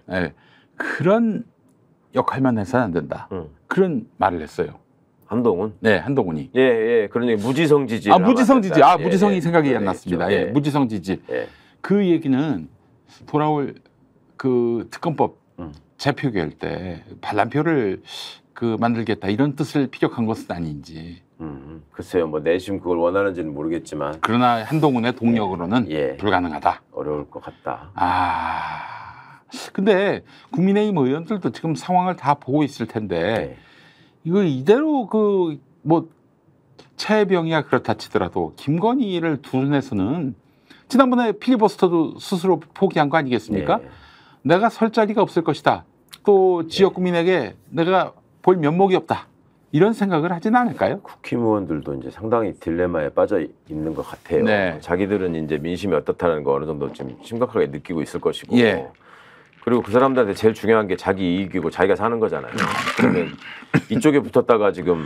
그런 역할만 해서는 안 된다. 그런 말을 했어요. 한동훈? 네, 한동훈이. 예, 예. 그러니 무지성 지지. 무지성 지지. 무지성이 생각이 안 났습니다. 예, 무지성 지지. 예. 그 얘기는 돌아올 그 특검법 재표결 때 반란표를 그 만들겠다 이런 뜻을 피력한 것은 아닌지. 글쎄요, 뭐 내심 그걸 원하는지는 모르겠지만. 그러나 한동훈의 동력으로는 예. 불가능하다. 어려울 것 같다. 근데 국민의힘 의원들도 지금 상황을 다 보고 있을 텐데 이거 이대로 그 뭐 최혜병이야 그렇다 치더라도 김건희를 두른해서는 지난번에 필리버스터도 스스로 포기한 거 아니겠습니까? 내가 설 자리가 없을 것이다. 또 지역 국민에게 내가 볼 면목이 없다. 이런 생각을 하진 않을까요? 국힘의원들도 이제 상당히 딜레마에 빠져 있는 것 같아요. 네. 자기들은 이제 민심이 어떻다는 거 어느 정도 좀 심각하게 느끼고 있을 것이고. 예. 그리고 그 사람들한테 제일 중요한 게 자기 이익이고 자기가 사는 거잖아요. 그러면 이쪽에 붙었다가 지금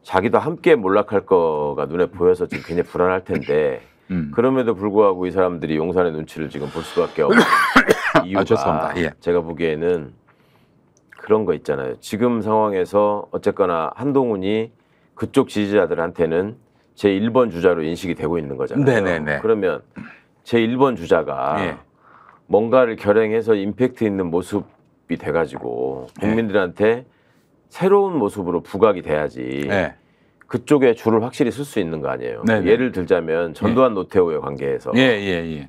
자기도 함께 몰락할 거가 눈에 보여서 지금 굉장히 불안할 텐데 그럼에도 불구하고 이 사람들이 용산의 눈치를 지금 볼 수밖에 없는 이유가 죄송합니다. 예. 제가 보기에는 그런 거 있잖아요. 지금 상황에서 어쨌거나 한동훈이 그쪽 지지자들한테는 제1번 주자로 인식이 되고 있는 거잖아요. 네네네. 그러면 제1번 주자가 뭔가를 결행해서 임팩트 있는 모습이 돼가지고 국민들한테 새로운 모습으로 부각이 돼야지 그쪽에 줄을 확실히 쓸 수 있는 거 아니에요. 예를 들자면 전두환 노태우의 관계에서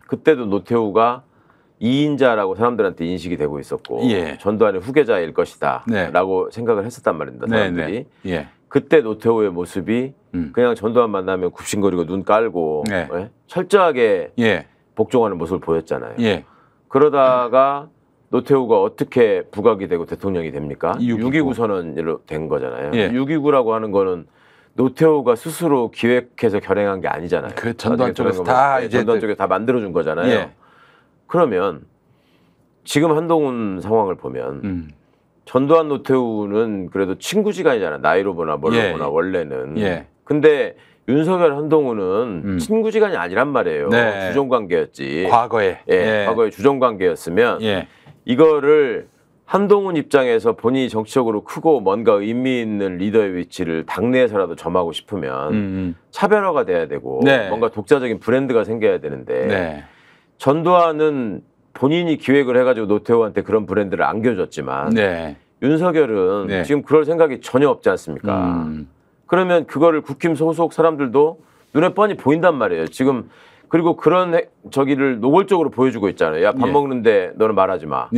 그때도 노태우가 2인자라고 사람들한테 인식이 되고 있었고 전두환의 후계자일 것이다 라고 생각을 했었단 말입니다. 사람들이. 그때 노태우의 모습이 그냥 전두환 만나면 굽신거리고 눈 깔고 철저하게 복종하는 모습을 보였잖아요. 그러다가 노태우가 어떻게 부각이 되고 대통령이 됩니까? 6.29 선언으로 된 거잖아요. 6.29라고 하는 거는 노태우가 스스로 기획해서 결행한 게 아니잖아요. 그 전두환 쪽에서 다 이제 전두환 쪽에서 다 만들어준 거잖아요. 그러면 지금 한동훈 상황을 보면 전두환 노태우는 그래도 친구지간이잖아요. 나이로 보나 뭘로 보나 원래는. 근데 윤석열 한동훈은 친구지간이 아니란 말이에요. 주종관계였지. 과거에. 과거에 주종관계였으면 이거를 한동훈 입장에서 본인이 정치적으로 크고 뭔가 의미 있는 리더의 위치를 당내에서라도 점하고 싶으면 차별화가 돼야 되고 뭔가 독자적인 브랜드가 생겨야 되는데 전두환은 본인이 기획을 해가지고 노태우한테 그런 브랜드를 안겨줬지만 윤석열은 지금 그럴 생각이 전혀 없지 않습니까? 그러면 그거를 국힘 소속 사람들도 눈에 뻔히 보인단 말이에요. 지금 그리고 그런 저기를 노골적으로 보여주고 있잖아요. 야, 밥 먹는데 너는 말하지 마.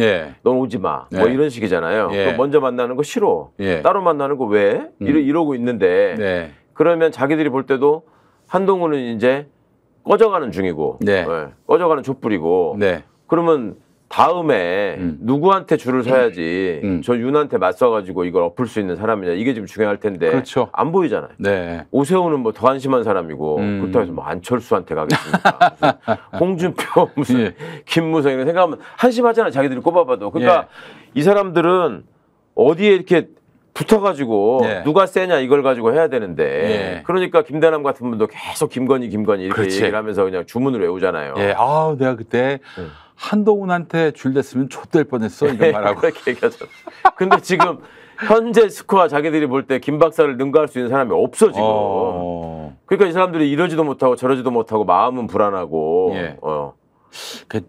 너는 오지 마. 뭐 이런 식이잖아요. 먼저 만나는 거 싫어. 따로 만나는 거 왜? 이러고 있는데 그러면 자기들이 볼 때도 한동훈은 이제 꺼져가는 중이고 꺼져가는 촛불이고 그러면 다음에 누구한테 줄을 서야지 저 윤한테 맞서가지고 이걸 엎을 수 있는 사람이냐 이게 지금 중요할 텐데 안 보이잖아요. 오세훈은 뭐 더 한심한 사람이고 그렇다고 해서 뭐 안철수한테 가겠습니까? 홍준표 무슨 김무성 이런 생각하면 한심하잖아요. 자기들이 꼽아봐도. 그러니까 이 사람들은 어디에 이렇게 붙어가지고 누가 세냐 이걸 가지고 해야 되는데 그러니까 김대남 같은 분도 계속 김건희 이렇게 얘기를 하면서 그냥 주문을 외우잖아요. 내가 그때 한동훈한테 줄 댔으면 좆될 뻔했어 이런 말하고. 그렇게 얘기하죠. 근데 지금 현재 스코어 자기들이 볼 때 김 박사를 능가할 수 있는 사람이 없어 지금. 그러니까 이 사람들이 이러지도 못하고 저러지도 못하고 마음은 불안하고. 그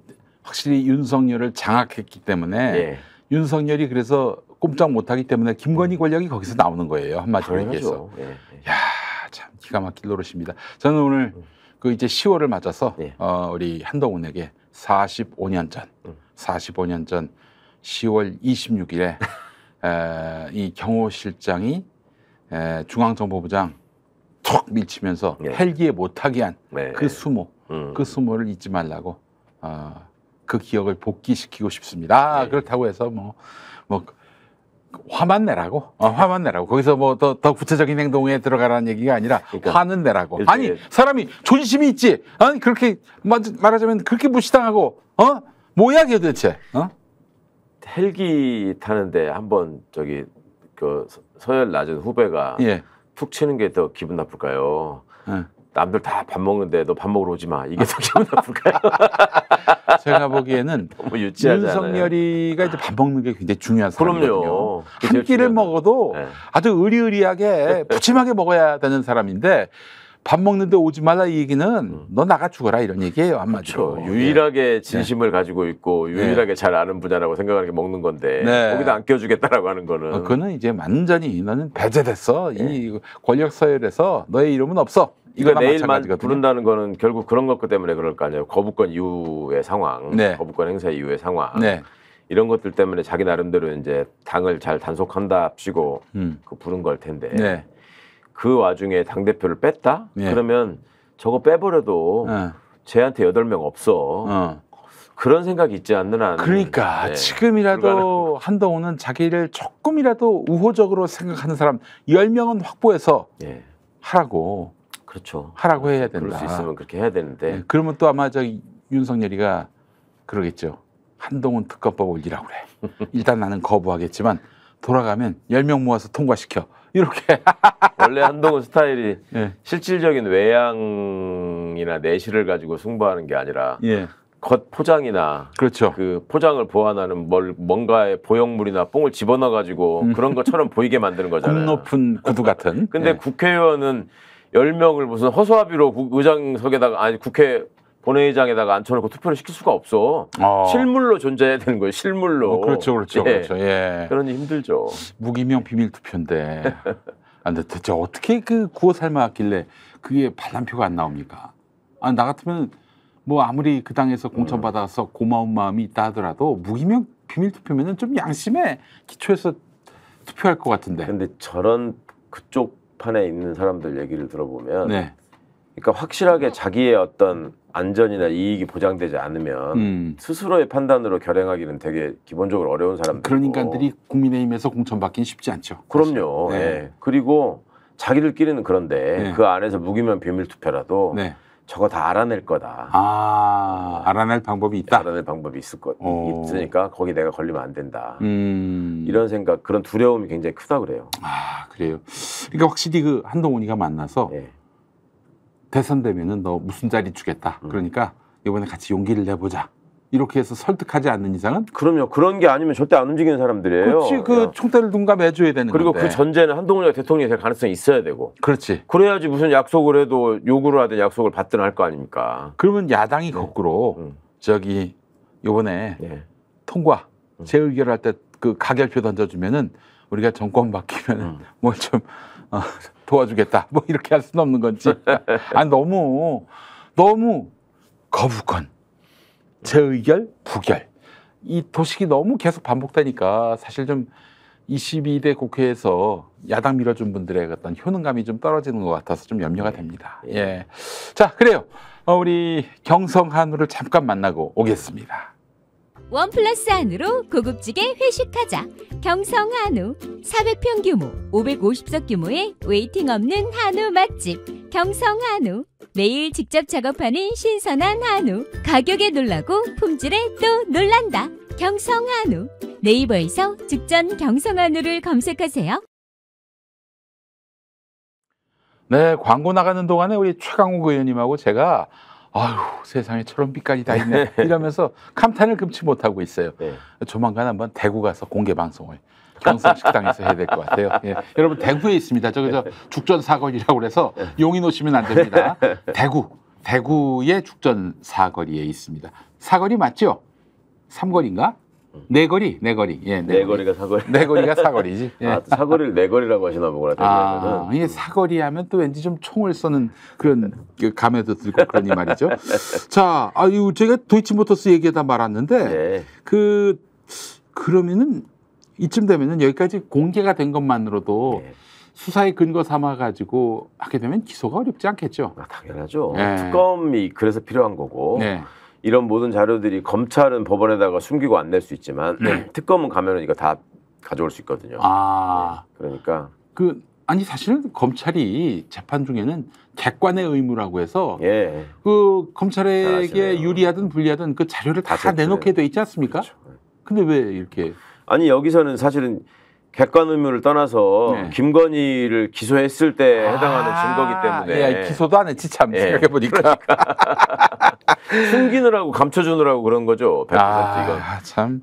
확실히 윤석열을 장악했기 때문에 윤석열이 그래서 꼼짝 못하기 때문에 김건희 권력이 거기서 나오는 거예요. 한마디로 얘기해서. 야, 참 기가 막힐 노릇입니다. 저는 오늘 그 이제 10월을 맞아서 우리 한동훈에게 45년 전 10월 26일에 이 경호 실장이 중앙정보부장 툭 밀치면서 헬기에 못하게 한 그 수모, 그 수모를 잊지 말라고 그 기억을 복귀시키고 싶습니다. 그렇다고 해서 뭐 화만 내라고 거기서 뭐 더 구체적인 행동에 들어가라는 얘기가 아니라 그러니까 화는 내라고. 아니 사람이 존심이 있지. 아니 그렇게 말하자면 그렇게 무시당하고 뭐야 이게 도대체. 헬기 타는데 한번 저기 그 서열 낮은 후배가 툭 치는 게 더 기분 나쁠까요? 남들 다 밥 먹는데 너 밥 먹으러 오지 마. 이게 더 기분 나쁠까요? 제가 보기에는 너무 윤석열이가 이제 밥 먹는 게 굉장히 중요한 사람이거든요. 한 끼를 먹어도 아주 의리의리하게 푸짐하게 먹어야 되는 사람인데 밥 먹는데 오지 말라 이 얘기는 너 나가 죽어라 이런 얘기예요 한마디로. 그렇죠. 유일하게 진심을 가지고 있고 유일하게 잘 아는 분야라고 생각하는 게 먹는 건데 거기다 안 껴주겠다라고 하는 거는. 그거는 이제 완전히 너는 배제됐어. 이 권력 서열에서 너의 이름은 없어. 이거 내일만 부른다는 거는 결국 그런 것 때문에 그럴 거 아니에요. 거부권 이후의 상황, 거부권 행사 이후의 상황, 이런 것들 때문에 자기 나름대로 이제 당을 잘 단속한답시고 그 부른 걸 텐데 그 와중에 당 대표를 뺐다? 그러면 저거 빼버려도 쟤한테 8명 없어. 그런 생각이 있지 않는 한. 그러니까 지금이라도 한동훈은 자기를 조금이라도 우호적으로 생각하는 사람 10명은 확보해서 하라고. 그렇죠. 하라고 해야 된다. 그럴 수 있으면 그렇게 해야 되는데. 그러면 또 아마 윤석열이가 그러겠죠. 한동훈 특검법 올리라고 그래. 일단 나는 거부하겠지만 돌아가면 10명 모아서 통과시켜. 이렇게. 원래 한동훈 스타일이 실질적인 외양이나 내실을 가지고 승부하는 게 아니라 겉 포장이나 그 포장을 보완하는 뭔가의 보형물이나 뽕을 집어넣어 가지고 그런 것처럼 보이게 만드는 거잖아요. 굽 높은 구두 같은. 근데 국회의원은 10명을 무슨 허수아비로 의장석에다가 아니 국회 본회의장에다가 앉혀놓고 투표를 시킬 수가 없어. 실물로 존재해야 되는 거예요. 실물로. 그렇죠. 그러니 힘들죠. 무기명 비밀 투표인데. 근데 대체 어떻게 그 구워 삶아왔길래 그게 반란표가 안 나옵니까? 나 같으면 뭐 아무리 그 당에서 공천받아서 고마운 마음이 있다 하더라도 무기명 비밀 투표면은 좀 양심에 기초해서 투표할 것 같은데. 근데 저런 그쪽 판에 있는 사람들 얘기를 들어보면 그러니까 확실하게 자기의 어떤 안전이나 이익이 보장되지 않으면 스스로의 판단으로 결행하기는 되게 기본적으로 어려운 사람들. 그런 인간들이 국민의힘에서 공천받기는 쉽지 않죠. 그럼요. 그리고 자기들끼리는 그런데 그 안에서 무기명 비밀 투표라도 저거 다 알아낼 거다. 알아낼 방법이 있다. 알아낼 방법이 있으니까 거기 내가 걸리면 안 된다. 이런 생각, 그런 두려움이 굉장히 크다 그래요. 그래요. 그러니까 확실히 그 한동훈이가 만나서 대선 되면은 너 무슨 자리 주겠다. 그러니까 이번에 같이 용기를 내보자. 이렇게 해서 설득하지 않는 이상은? 그럼요. 그런 게 아니면 절대 안 움직이는 사람들이에요. 그렇지. 그 총대를 둔갑해줘야 되는 그리고 건데. 그 전제는 한동훈이가 대통령이 될 가능성이 있어야 되고. 그렇지. 그래야지 무슨 약속을 해도 요구를 하든 약속을 받든 할 거 아닙니까. 그러면 야당이 거꾸로 저기 요번에 통과 재의결할 때 그 가결표 던져주면은 우리가 정권 바뀌면 뭘 좀 도와주겠다. 뭐 이렇게 할 수는 없는 건지. 너무 거부권. 재의결, 부결. 이 도식이 너무 계속 반복되니까 사실 좀 22대 국회에서 야당 밀어준 분들의 어떤 효능감이 좀 떨어지는 것 같아서 좀 염려가 됩니다. 자, 그래요. 우리 경성한우를 잠깐 만나고 오겠습니다. 원 플러스 한우로 고급지게 회식하자. 경성한우 400평 규모, 550석 규모의 웨이팅 없는 한우 맛집. 경성한우. 매일 직접 작업하는 신선한 한우. 가격에 놀라고 품질에 또 놀란다. 경성한우. 네이버에서 직전 경성한우를 검색하세요. 네, 광고 나가는 동안에 우리 최강욱 의원님하고 제가 아유 세상에 저런 빛깔이 다 있네 이러면서 감탄을 금치 못하고 있어요. 네. 조만간 한번 대구 가서 공개 방송을 경성 식당에서 해야 될 것 같아요. 예. 여러분 대구에 있습니다. 저 죽전 사거리라고 그래서 용인 오시면 안 됩니다. 대구의 죽전 사거리에 있습니다. 사거리 맞죠? 삼거리인가? 네거리. 예, 네거리가 사거리. 네거리가 사거리지. 예. 아, 사거리를 네거리라고 하시나 보구나. 이게 사거리 하면 또 왠지 좀 총을 쏘는 그런 감에도 들고 그러니 말이죠. 자, 제가 도이치모터스 얘기하다 말았는데, 네. 그러면은 이쯤 되면은 여기까지 공개가 된 것만으로도 네. 수사의 근거 삼아 가지고 하게 되면 기소가 어렵지 않겠죠? 당연하죠. 네. 특검이 그래서 필요한 거고. 네. 이런 모든 자료들이 검찰은 법원에다가 숨기고 안 낼 수 있지만 네. 특검은 가면은 이거 다 가져올 수 있거든요. 네. 그러니까 아니 사실은 검찰이 재판 중에는 객관의 의무라고 해서 예. 검찰에게 유리하든 불리하든 그 자료를 다 내놓게 돼 있지 않습니까? 그렇죠. 근데 왜 이렇게? 아니 여기서는 사실은 객관 의무를 떠나서 네. 김건희를 기소했을 때 해당하는 증거기 때문에 기소도 안 했지 참 생각해 보니까 숨기느라고 감춰주느라고 그런 거죠. 100% 이건 참.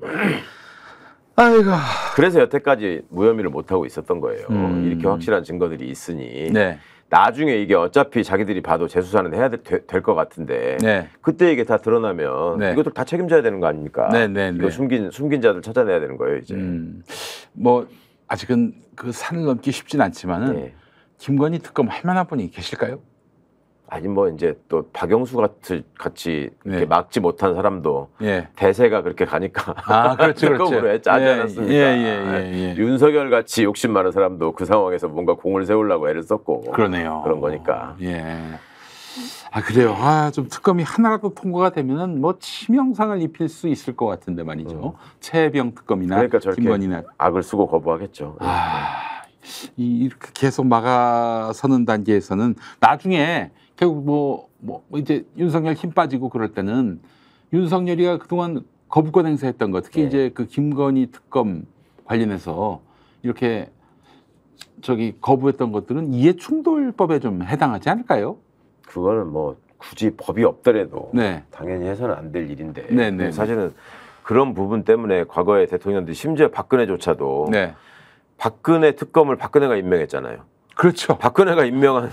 아이고. 그래서 여태까지 무혐의를 못 하고 있었던 거예요. 이렇게 확실한 증거들이 있으니 네. 나중에 이게 어차피 자기들이 봐도 재수사는 해야 될 것 같은데 네. 그때 이게 다 드러나면 네. 이것도 다 책임져야 되는 거 아닙니까? 이거 숨긴 자들 찾아내야 되는 거예요 이제. 뭐 아직은 그 산을 넘기 쉽진 않지만은 네. 김건희 특검 할 만한 분이 계실까요? 아니 뭐 이제 또 박영수 같이 네. 막지 못한 사람도 예. 대세가 그렇게 가니까 그렇죠. 짜지 않았습니까? 윤석열 같이 욕심 많은 사람도 그 상황에서 뭔가 공을 세우려고 애를 썼고 그러네요. 그런 거니까. 그래요. 좀 특검이 하나라도 통과가 되면은 뭐 치명상을 입힐 수 있을 것 같은데 말이죠. 최혜병 특검이나 그러니까 저렇게 김건희나 악을 쓰고 거부하겠죠. 이렇게 계속 막아서는 단계에서는 나중에 결국 이제 윤석열 힘 빠지고 그럴 때는 윤석열이가 그동안 거부권 행사했던 거 특히 이제 그 김건희 특검 관련해서 이렇게 거부했던 것들은 이해충돌법에 좀 해당하지 않을까요? 그거는 뭐 굳이 법이 없더라도 당연히 해서는 안 될 일인데 사실은 그런 부분 때문에 과거의 대통령들이 심지어 박근혜조차도 박근혜 특검을 박근혜가 임명했잖아요. 그렇죠. 박근혜가 임명한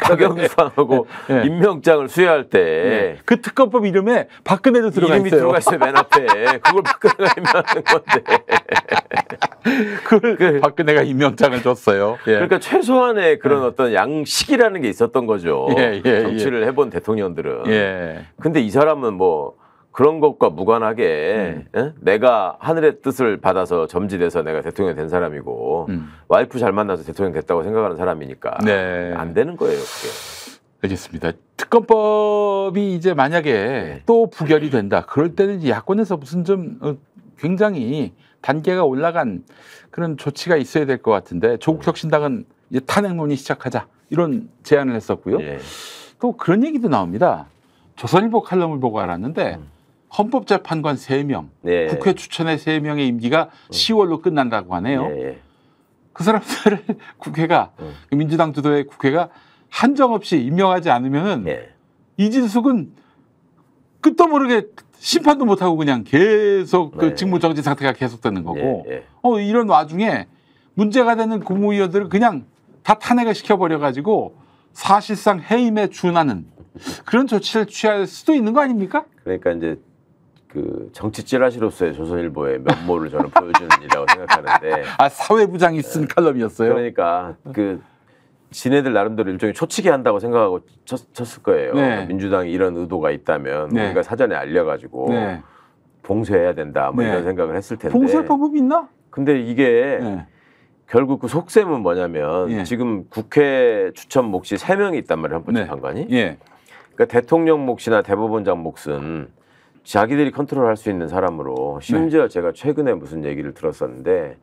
박영수하고 임명장을 수여할 때 그 특검법 이름에 박근혜도 들어가 이름이 있어요. 들어가 있어요. 맨 앞에. 그걸 박근혜가 임명하는 건데. 그걸 박근혜가 임명장을 줬어요. 그러니까 최소한의 그런 어떤 양식이라는 게 있었던 거죠. 정치를 해본 대통령들은. 근데 이 사람은 뭐 그런 것과 무관하게 내가 하늘의 뜻을 받아서 점지돼서 내가 대통령 된 사람이고 와이프 잘 만나서 대통령 됐다고 생각하는 사람이니까 안 되는 거예요. 그게. 알겠습니다. 특검법이 이제 만약에 또 부결이 된다. 그럴 때는 이제 야권에서 무슨 좀 굉장히 단계가 올라간 그런 조치가 있어야 될 것 같은데 조국 혁신당은 이제 탄핵 논의 시작하자 이런 제안을 했었고요. 또 그런 얘기도 나옵니다. 조선일보 칼럼을 보고 알았는데 헌법재판관 3명, 국회 추천의 3명의 임기가 10월로 끝난다고 하네요. 그 사람들을 국회가 민주당 주도의 국회가 한정없이 임명하지 않으면은 이진숙은 끝도 모르게 심판도 못하고 그냥 계속 그 직무정지 상태가 계속되는 거고 이런 와중에 문제가 되는 국무위원들을 그냥 다 탄핵을 시켜버려가지고 사실상 해임에 준하는 그런 조치를 취할 수도 있는 거 아닙니까? 그러니까 이제 그 정치 찌라시로서의 조선일보의 면모를 저는 보여주는 일이라고 생각하는데 사회부장이 쓴 칼럼이었어요. 그러니까 그 지네들 나름대로 일종의 초치기 한다고 생각하고 쳤을 거예요. 민주당이 이런 의도가 있다면 우리가 사전에 알려가지고 봉쇄해야 된다 뭐 이런 생각을 했을 텐데 봉쇄할 방법이 있나? 근데 이게 결국 그 속셈은 뭐냐면 지금 국회 추천 몫이 3명이 있단 말이에요. 헌법재판관이. 그러니까 대통령 몫이나 대법원장 몫은 자기들이 컨트롤할 수 있는 사람으로 심지어 제가 최근에 무슨 얘기를 들었었는데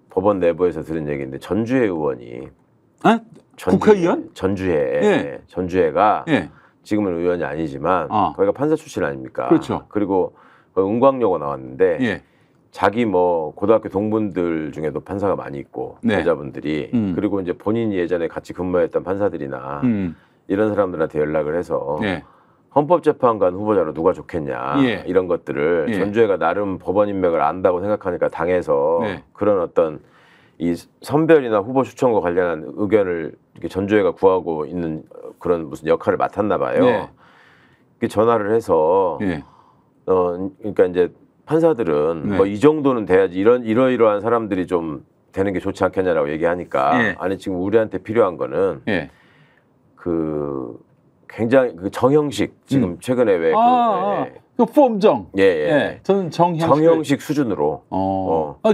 법원 내부에서 들은 얘기인데 전주혜 의원이 국회의원? 전주혜가 지금은 의원이 아니지만 거기가 판사 출신 아닙니까? 그렇죠. 그리고 은광여고 나왔는데 자기 뭐 고등학교 동문들 중에도 판사가 많이 있고 여자분들이 그리고 이제 본인이 예전에 같이 근무했던 판사들이나 이런 사람들한테 연락을 해서 헌법재판관 후보자로 누가 좋겠냐 예. 이런 것들을 예. 전주회가 나름 법원 인맥을 안다고 생각하니까 당에서 그런 어떤 이 선별이나 후보 추천과 관련한 의견을 이렇게 전주회가 구하고 있는 그런 무슨 역할을 맡았나 봐요. 전화를 해서 그러니까 이제 판사들은 뭐 이 정도는 돼야지 이러이러한 사람들이 좀 되는 게 좋지 않겠냐라고 얘기하니까 아니 지금 우리한테 필요한 거는 그 굉장히 그 정형식 지금 최근에 왜 그 폼정. 저는 정형식 수준으로.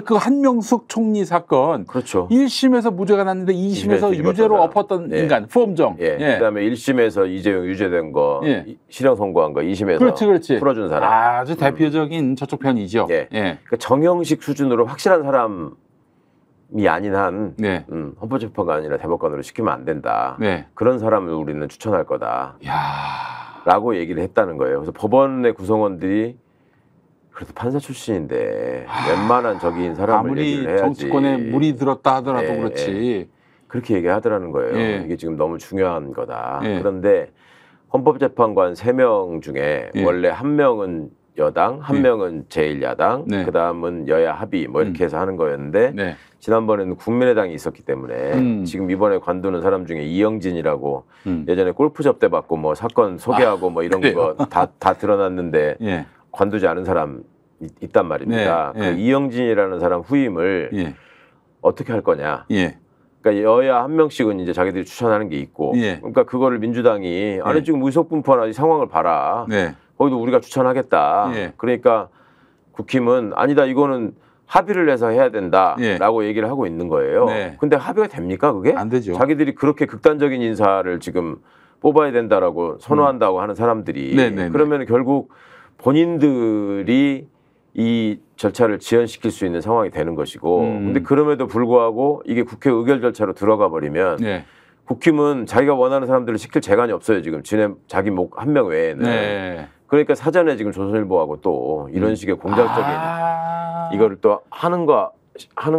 그 한명숙 총리 사건. 그렇죠. 1심에서 무죄가 났는데 2심에서 유죄로 엎었던 인간. 폼정. 그다음에 1심에서 이재용 유죄된 거, 실형 선고한 거, 2심에서 그렇지. 풀어준 사람. 아주 대표적인 저쪽 편이죠. 그러니까 정형식 수준으로 확실한 사람이 아닌 한 헌법재판관이나 대법관으로 시키면 안 된다. 그런 사람을 우리는 추천할 거다. 라고 얘기를 했다는 거예요. 그래서 법원의 구성원들이 그래도 판사 출신인데 웬만한 저기인 사람을 얘기를 해야지. 아무리 정치권에 물이 들었다 하더라도 그렇지. 그렇게 얘기하더라는 거예요. 이게 지금 너무 중요한 거다. 그런데 헌법재판관 3명 중에 원래 1명은 여당, 1명은 제1야당, 그다음은 여야 합의 뭐 이렇게 해서 하는 거였는데 지난번에는 국민의당이 있었기 때문에 지금 이번에 관두는 사람 중에 이영진이라고 예전에 골프 접대 받고 뭐 사건 소개하고 뭐 이런 거 다 드러났는데 관두지 않은 사람 있단 말입니다. 그 이영진이라는 사람 후임을 어떻게 할 거냐. 그러니까 여야 1명씩은 이제 자기들이 추천하는 게 있고, 그러니까 그거를 민주당이 아니 지금 의석분포나 이 상황을 봐라. 거기도 우리가 추천하겠다. 그러니까 국힘은 아니다 이거는 합의를 해서 해야 된다라고 얘기를 하고 있는 거예요. 근데 합의가 됩니까 그게? 안 되죠. 자기들이 그렇게 극단적인 인사를 지금 뽑아야 된다라고 선호한다고 하는 사람들이 그러면 결국 본인들이 이 절차를 지연시킬 수 있는 상황이 되는 것이고 근데 그럼에도 불구하고 이게 국회 의결 절차로 들어가 버리면 국힘은 자기가 원하는 사람들을 시킬 재간이 없어요. 지금 자기 목 1명 외에는. 그러니까 사전에 지금 조선일보하고 또 이런 식의 공작적인 이거를 또 하는 거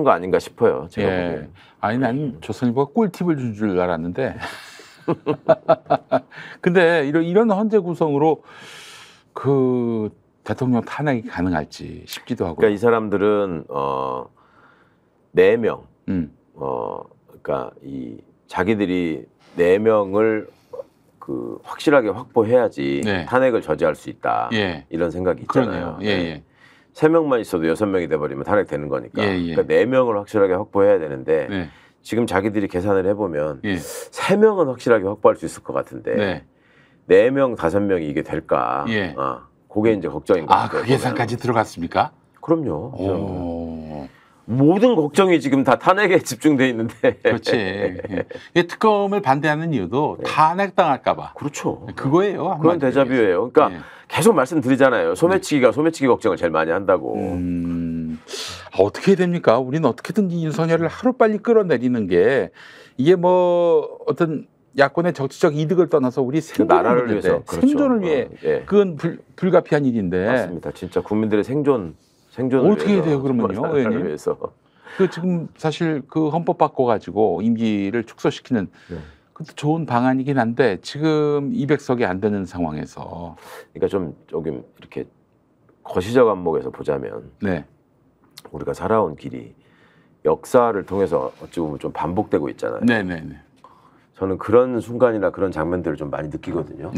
아닌가 싶어요. 제가 보기에는. 아니 난 조선일보가 꿀팁을 준 줄 알았는데 근데 이런 헌재 구성으로 그 대통령 탄핵이 가능할지 싶기도 하고. 그러니까 이 사람들은 4명 그러니까 이 자기들이 4명을 그 확실하게 확보해야지 탄핵을 저지할 수 있다. 이런 생각이 있잖아요. 3명만 있어도 6명이 돼버리면 탄핵되는 거니까. 그러니까 4명을 확실하게 확보해야 되는데 지금 자기들이 계산을 해보면 3명은 확실하게 확보할 수 있을 것 같은데 4명, 5명이 이게 될까? 그게 이제 걱정인 것 같아요. 그 계산까지 들어갔습니까? 그럼요. 모든 걱정이 지금 다 탄핵에 집중돼 있는데. 그렇지. 특검을 반대하는 이유도 탄핵당할까 봐. 그렇죠. 그거예요. 그건 데자뷰예요. 그러니까 계속 말씀드리잖아요. 소매치기 걱정을 제일 많이 한다고. 어떻게 해야 됩니까? 우리는 어떻게든지 윤석열을 하루빨리 끌어내리는 게 이게 뭐 어떤 야권의 정치적 이득을 떠나서 우리 생존을 위해서 생존을 위해 그건 불가피한 일인데. 맞습니다. 진짜 국민들의 생존을 어떻게 해야 돼요 그러면요? 위해서. 그 지금 사실 그 헌법 바꿔 가지고 임기를 축소시키는 그것도 좋은 방안이긴 한데 지금 200석이 안 되는 상황에서. 그러니까 좀 조금 이렇게 거시적 안목에서 보자면 우리가 살아온 길이 역사를 통해서 어찌 보면 좀 반복되고 있잖아요. 저는 그런 순간이나 그런 장면들을 좀 많이 느끼거든요.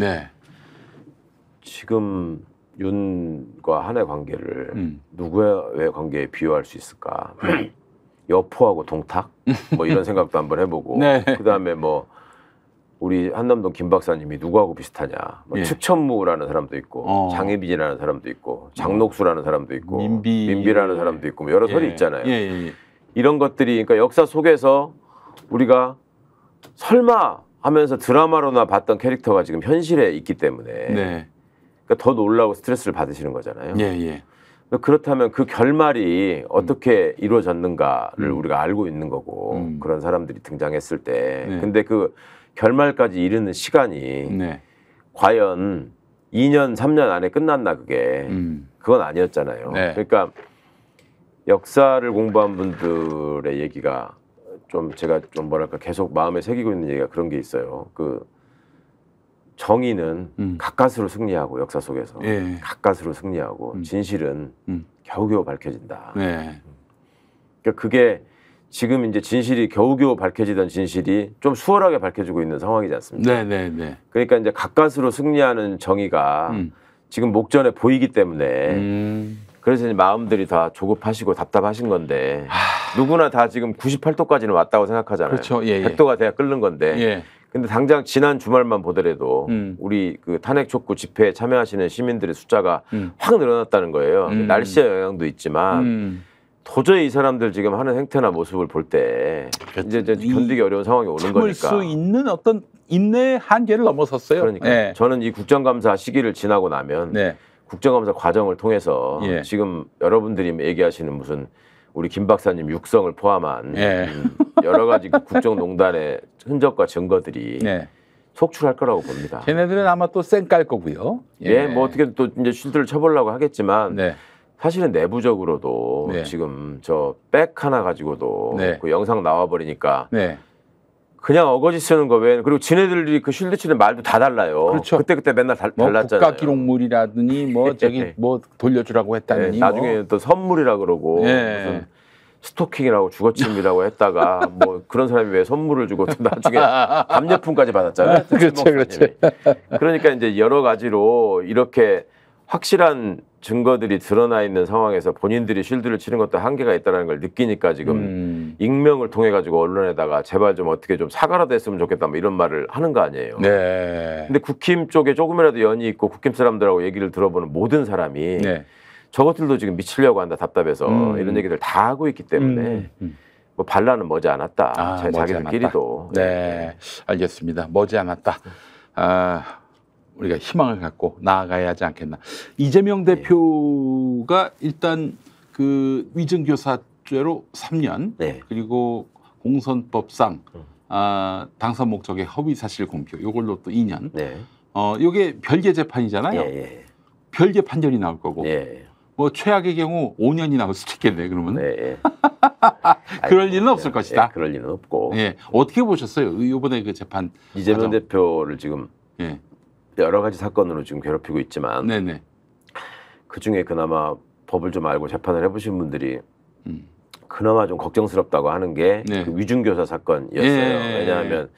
지금 윤과 한의 관계를 누구의 관계에 비유할 수 있을까? 여포하고 동탁? 뭐 이런 생각도 한번 해보고 그다음에 뭐 우리 한남동 김 박사님이 누구하고 비슷하냐? 뭐 측천무라는 사람도 있고 장혜빈이라는 사람도 있고 장녹수라는 사람도 있고 민비라는 사람도 있고 뭐 여러 설이 있잖아요. 이런 것들이 그러니까 역사 속에서 우리가 설마 하면서 드라마로나 봤던 캐릭터가 지금 현실에 있기 때문에 그러니까 더 놀라고 스트레스를 받으시는 거잖아요. 그렇다면 그 결말이 어떻게 이루어졌는가를 우리가 알고 있는 거고 그런 사람들이 등장했을 때 근데 그 결말까지 이르는 시간이 과연 2년, 3년 안에 끝났나 그게 그건 아니었잖아요. 그러니까 역사를 공부한 분들의 얘기가 좀 제가 좀 뭐랄까 계속 마음에 새기고 있는 얘기가 그런 게 있어요. 그 정의는 가까스로 승리하고 역사 속에서 가까스로 승리하고 진실은 겨우겨우 밝혀진다. 그러니까 그게 지금 이제 진실이 겨우겨우 밝혀지던 진실이 좀 수월하게 밝혀지고 있는 상황이지 않습니까? 그러니까 이제 가까스로 승리하는 정의가 지금 목전에 보이기 때문에 그래서 이제 마음들이 다 조급하시고 답답하신 건데 누구나 다 지금 98도까지는 왔다고 생각하잖아요. 그렇죠. 100도가 돼야 끓는 건데 근데 당장 지난 주말만 보더라도 우리 그 탄핵 촉구 집회에 참여하시는 시민들의 숫자가 확 늘어났다는 거예요. 날씨의 영향도 있지만 도저히 이 사람들 지금 하는 행태나 모습을 볼 때 이제 견디기 어려운 상황이 오는 거니까. 참을 수 있는 어떤 인내의 한계를 넘어섰어요. 그러니까 저는 이 국정감사 시기를 지나고 나면 국정감사 과정을 통해서 지금 여러분들이 얘기하시는 무슨 우리 김 박사님 육성을 포함한 여러 가지 국정농단의 흔적과 증거들이 속출할 거라고 봅니다. 걔네들은 아마 또 쌩 깔 거고요. 뭐 어떻게 또 이제 쉴드를 쳐보려고 하겠지만 사실은 내부적으로도 지금 저 백 하나 가지고도 그 영상 나와버리니까 그냥 어거지 쓰는 거 외에는 그리고 지네들이 그 쉴드 치는 말도 다 달라요. 그렇죠. 그때 맨날 뭐 달랐잖아요. 국가 기록물이라더니 뭐 저기 뭐 돌려주라고 했다니 나중에 또 선물이라 그러고 무슨 스토킹이라고 주거침이라고 했다가 뭐 그런 사람이 왜 선물을 주고 또 나중에 감료품까지 받았잖아요. 그렇죠. 그러니까 이제 여러 가지로 이렇게 확실한 증거들이 드러나 있는 상황에서 본인들이 쉴드를 치는 것도 한계가 있다는 걸 느끼니까 지금 익명을 통해 가지고 언론에다가 제발 좀 어떻게 좀 사과라도 했으면 좋겠다 뭐 이런 말을 하는 거 아니에요. 근데 국힘 쪽에 조금이라도 연이 있고 국힘 사람들하고 얘기를 들어보는 모든 사람이 저것들도 지금 미치려고 한다 답답해서 이런 얘기들 다 하고 있기 때문에 뭐 반란은 머지않았다. 자기들끼리도. 알겠습니다. 머지않았다. 우리가 희망을 갖고 나아가야 하지 않겠나. 이재명 대표가 일단 그 위증교사죄로 3년 그리고 공선법상 당선 목적의 허위사실 공표 요걸로 또 2년. 요게 별개 재판이잖아요. 별개 판결이 나올 거고. 뭐 최악의 경우 5년이 나올 수도 있겠네 그러면. 그럴 일은 없을 것이다. 그럴 일은 없고. 어떻게 보셨어요? 이번에 그 재판. 이재명 대표를 지금 여러 가지 사건으로 지금 괴롭히고 있지만 그 중에 그나마 법을 좀 알고 재판을 해보신 분들이 그나마 좀 걱정스럽다고 하는 게 그 위중교사 사건이었어요. 왜냐하면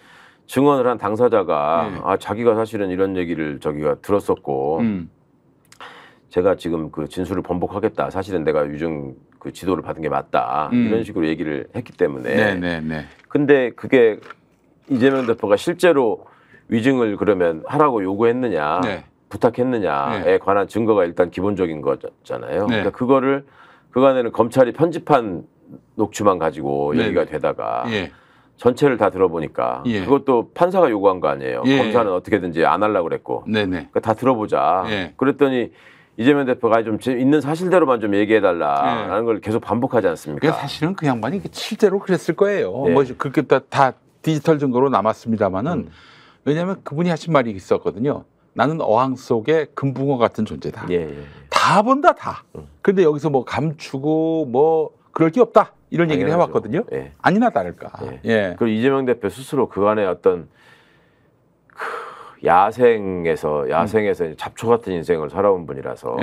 증언을 한 당사자가 자기가 사실은 이런 얘기를 저기가 들었었고 제가 지금 그 진술을 번복하겠다. 사실은 내가 위중 그 지도를 받은 게 맞다. 이런 식으로 얘기를 했기 때문에. 근데 그게 이재명 대표가 실제로 위증을 그러면 하라고 요구했느냐, 부탁했느냐에 관한 증거가 일단 기본적인 거잖아요. 그러니까 그거를 그간에는 검찰이 편집한 녹취만 가지고 얘기가 되다가 전체를 다 들어보니까 그것도 판사가 요구한 거 아니에요. 검사는 어떻게든지 안 하려고 그랬고. 그러니까 다 들어보자. 그랬더니 이재명 대표가 좀 있는 사실대로만 좀 얘기해달라라는 걸 계속 반복하지 않습니까? 사실은 그 양반이 실제로 그랬을 거예요. 뭐 그렇게 다 디지털 증거로 남았습니다만은 왜냐하면 그분이 하신 말이 있었거든요. 나는 어항 속의 금붕어 같은 존재다. 다 본다 다. 근데 여기서 뭐 감추고 뭐 그럴 게 없다. 이런 얘기를 해왔거든요. 아니나 다를까. 그리고 이재명 대표 스스로 그간의 어떤 야생에서 잡초 같은 인생을 살아온 분이라서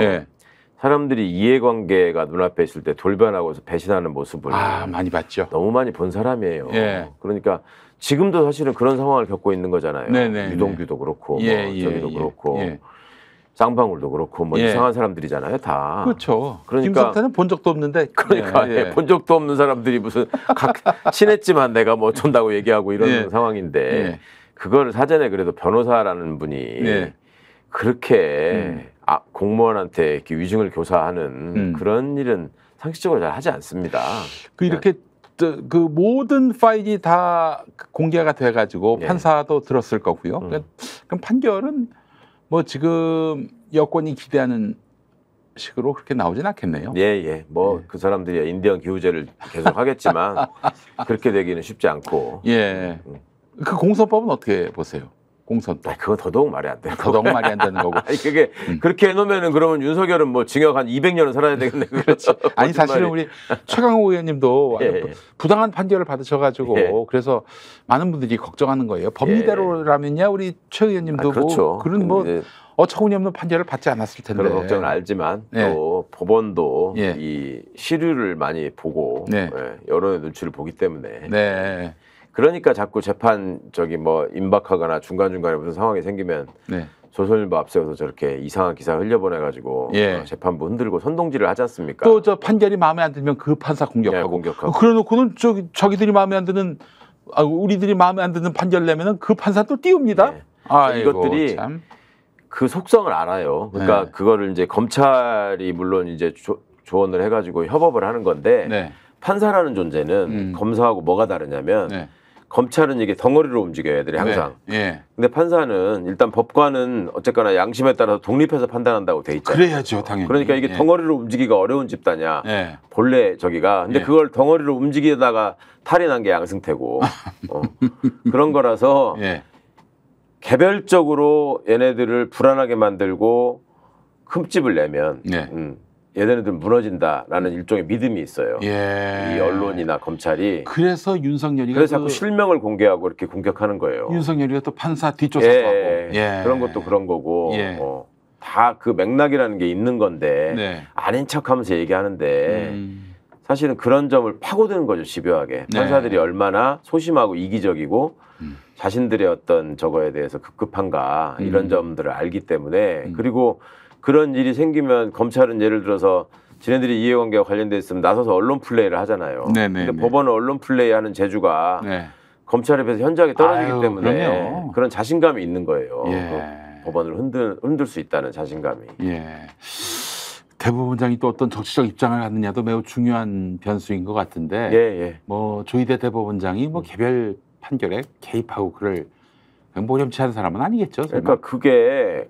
사람들이 이해관계가 눈앞에 있을 때 돌변하고 배신하는 모습을 많이 봤죠. 너무 많이 본 사람이에요. 그러니까 지금도 사실은 그런 상황을 겪고 있는 거잖아요. 유동규도 그렇고 저기도 그렇고 쌍방울도 그렇고 뭐 이상한 사람들이잖아요. 다. 그렇죠. 그러니까 김성태는 본 적도 없는데. 그러니까 본 적도 없는 사람들이 무슨 친했지만 내가 뭐 어쩐다고 얘기하고 이런 상황인데 그거를 사전에 그래도 변호사라는 분이 그렇게 공무원한테 이렇게 위증을 교사하는 그런 일은 상식적으로 잘 하지 않습니다. 이렇게 그 모든 파일이 다 공개가 돼가지고 판사도 들었을 거고요. 그럼 판결은 뭐 지금 여권이 기대하는 식으로 그렇게 나오진 않겠네요. 뭐 그 사람들이 인디언 기후제를 계속 하겠지만 그렇게 되기는 쉽지 않고. 그 공선법은 어떻게 보세요? 공선도. 그거 더더욱 말이 안 돼요. 더더욱 말이 안 되는 거고. 아니, 그게 그렇게 해놓으면은 그러면 윤석열은 뭐 징역 한 200년은 살아야 되겠네. 그렇지. 아니 사실은 우리 최강욱 의원님도 부당한 판결을 받으셔가지고 그래서 많은 분들이 걱정하는 거예요. 법리대로라면야 우리 최 의원님도 그렇죠. 뭐 그런 뭐 어처구니없는 판결을 받지 않았을 텐데. 그런 걱정을 알지만 또 법원도 이 시류를 많이 보고 여론의 눈치를 보기 때문에 그러니까 자꾸 재판 뭐 임박하거나 중간중간에 무슨 상황이 생기면 조선일보 앞세워서 저렇게 이상한 기사 흘려보내가지고 재판부 흔들고 선동질을 하지 않습니까? 또 저 판결이 마음에 안 들면 그 판사 공격하고. 그래놓고는 자기들이 마음에 안 드는 우리들이 마음에 안 드는 판결 내면은 그 판사 또 띄웁니다. 이것들이 참. 그 속성을 알아요. 그러니까 그거를 이제 검찰이 물론 이제 조언을 해가지고 협업을 하는 건데 판사라는 존재는 검사하고 뭐가 다르냐면 검찰은 이게 덩어리로 움직여요, 애들이 항상. 근데 판사는 일단 법관은 어쨌거나 양심에 따라서 독립해서 판단한다고 돼 있잖아요. 그래야죠, 당연히. 그러니까 이게 덩어리로 움직이기가 어려운 집단이야. 본래 저기가. 근데 그걸 덩어리로 움직이다가 탈이 난 게 양승태고. 그런 거라서 개별적으로 얘네들을 불안하게 만들고 흠집을 내면 얘네들은 무너진다라는 일종의 믿음이 있어요. 이 언론이나 검찰이. 그래서 윤석열이가 그래서 자꾸 실명을 공개하고 이렇게 공격하는 거예요. 윤석열이가 또 판사 뒷조사도 하고. 그런 것도 그런 거고 다 그 맥락이라는 게 있는 건데 아닌 척하면서 얘기하는데 사실은 그런 점을 파고드는 거죠. 집요하게. 판사들이 얼마나 소심하고 이기적이고 자신들의 어떤 저거에 대해서 급급한가 이런 점들을 알기 때문에 그리고 그런 일이 생기면 검찰은 예를 들어서 지네들이 이해관계와 관련돼 있으면 나서서 언론 플레이를 하잖아요. 근데 법원은 언론 플레이하는 재주가 검찰에 비해서 현저하게 떨어지기 때문에 그런 자신감이 있는 거예요. 법원을 흔들 수 있다는 자신감이. 대법원장이 또 어떤 정치적 입장을 갖느냐도 매우 중요한 변수인 것 같은데 뭐 조희대 대법원장이 뭐 개별 판결에 개입하고 그럴 모렴치한 사람은 아니겠죠. 설마? 그러니까 그게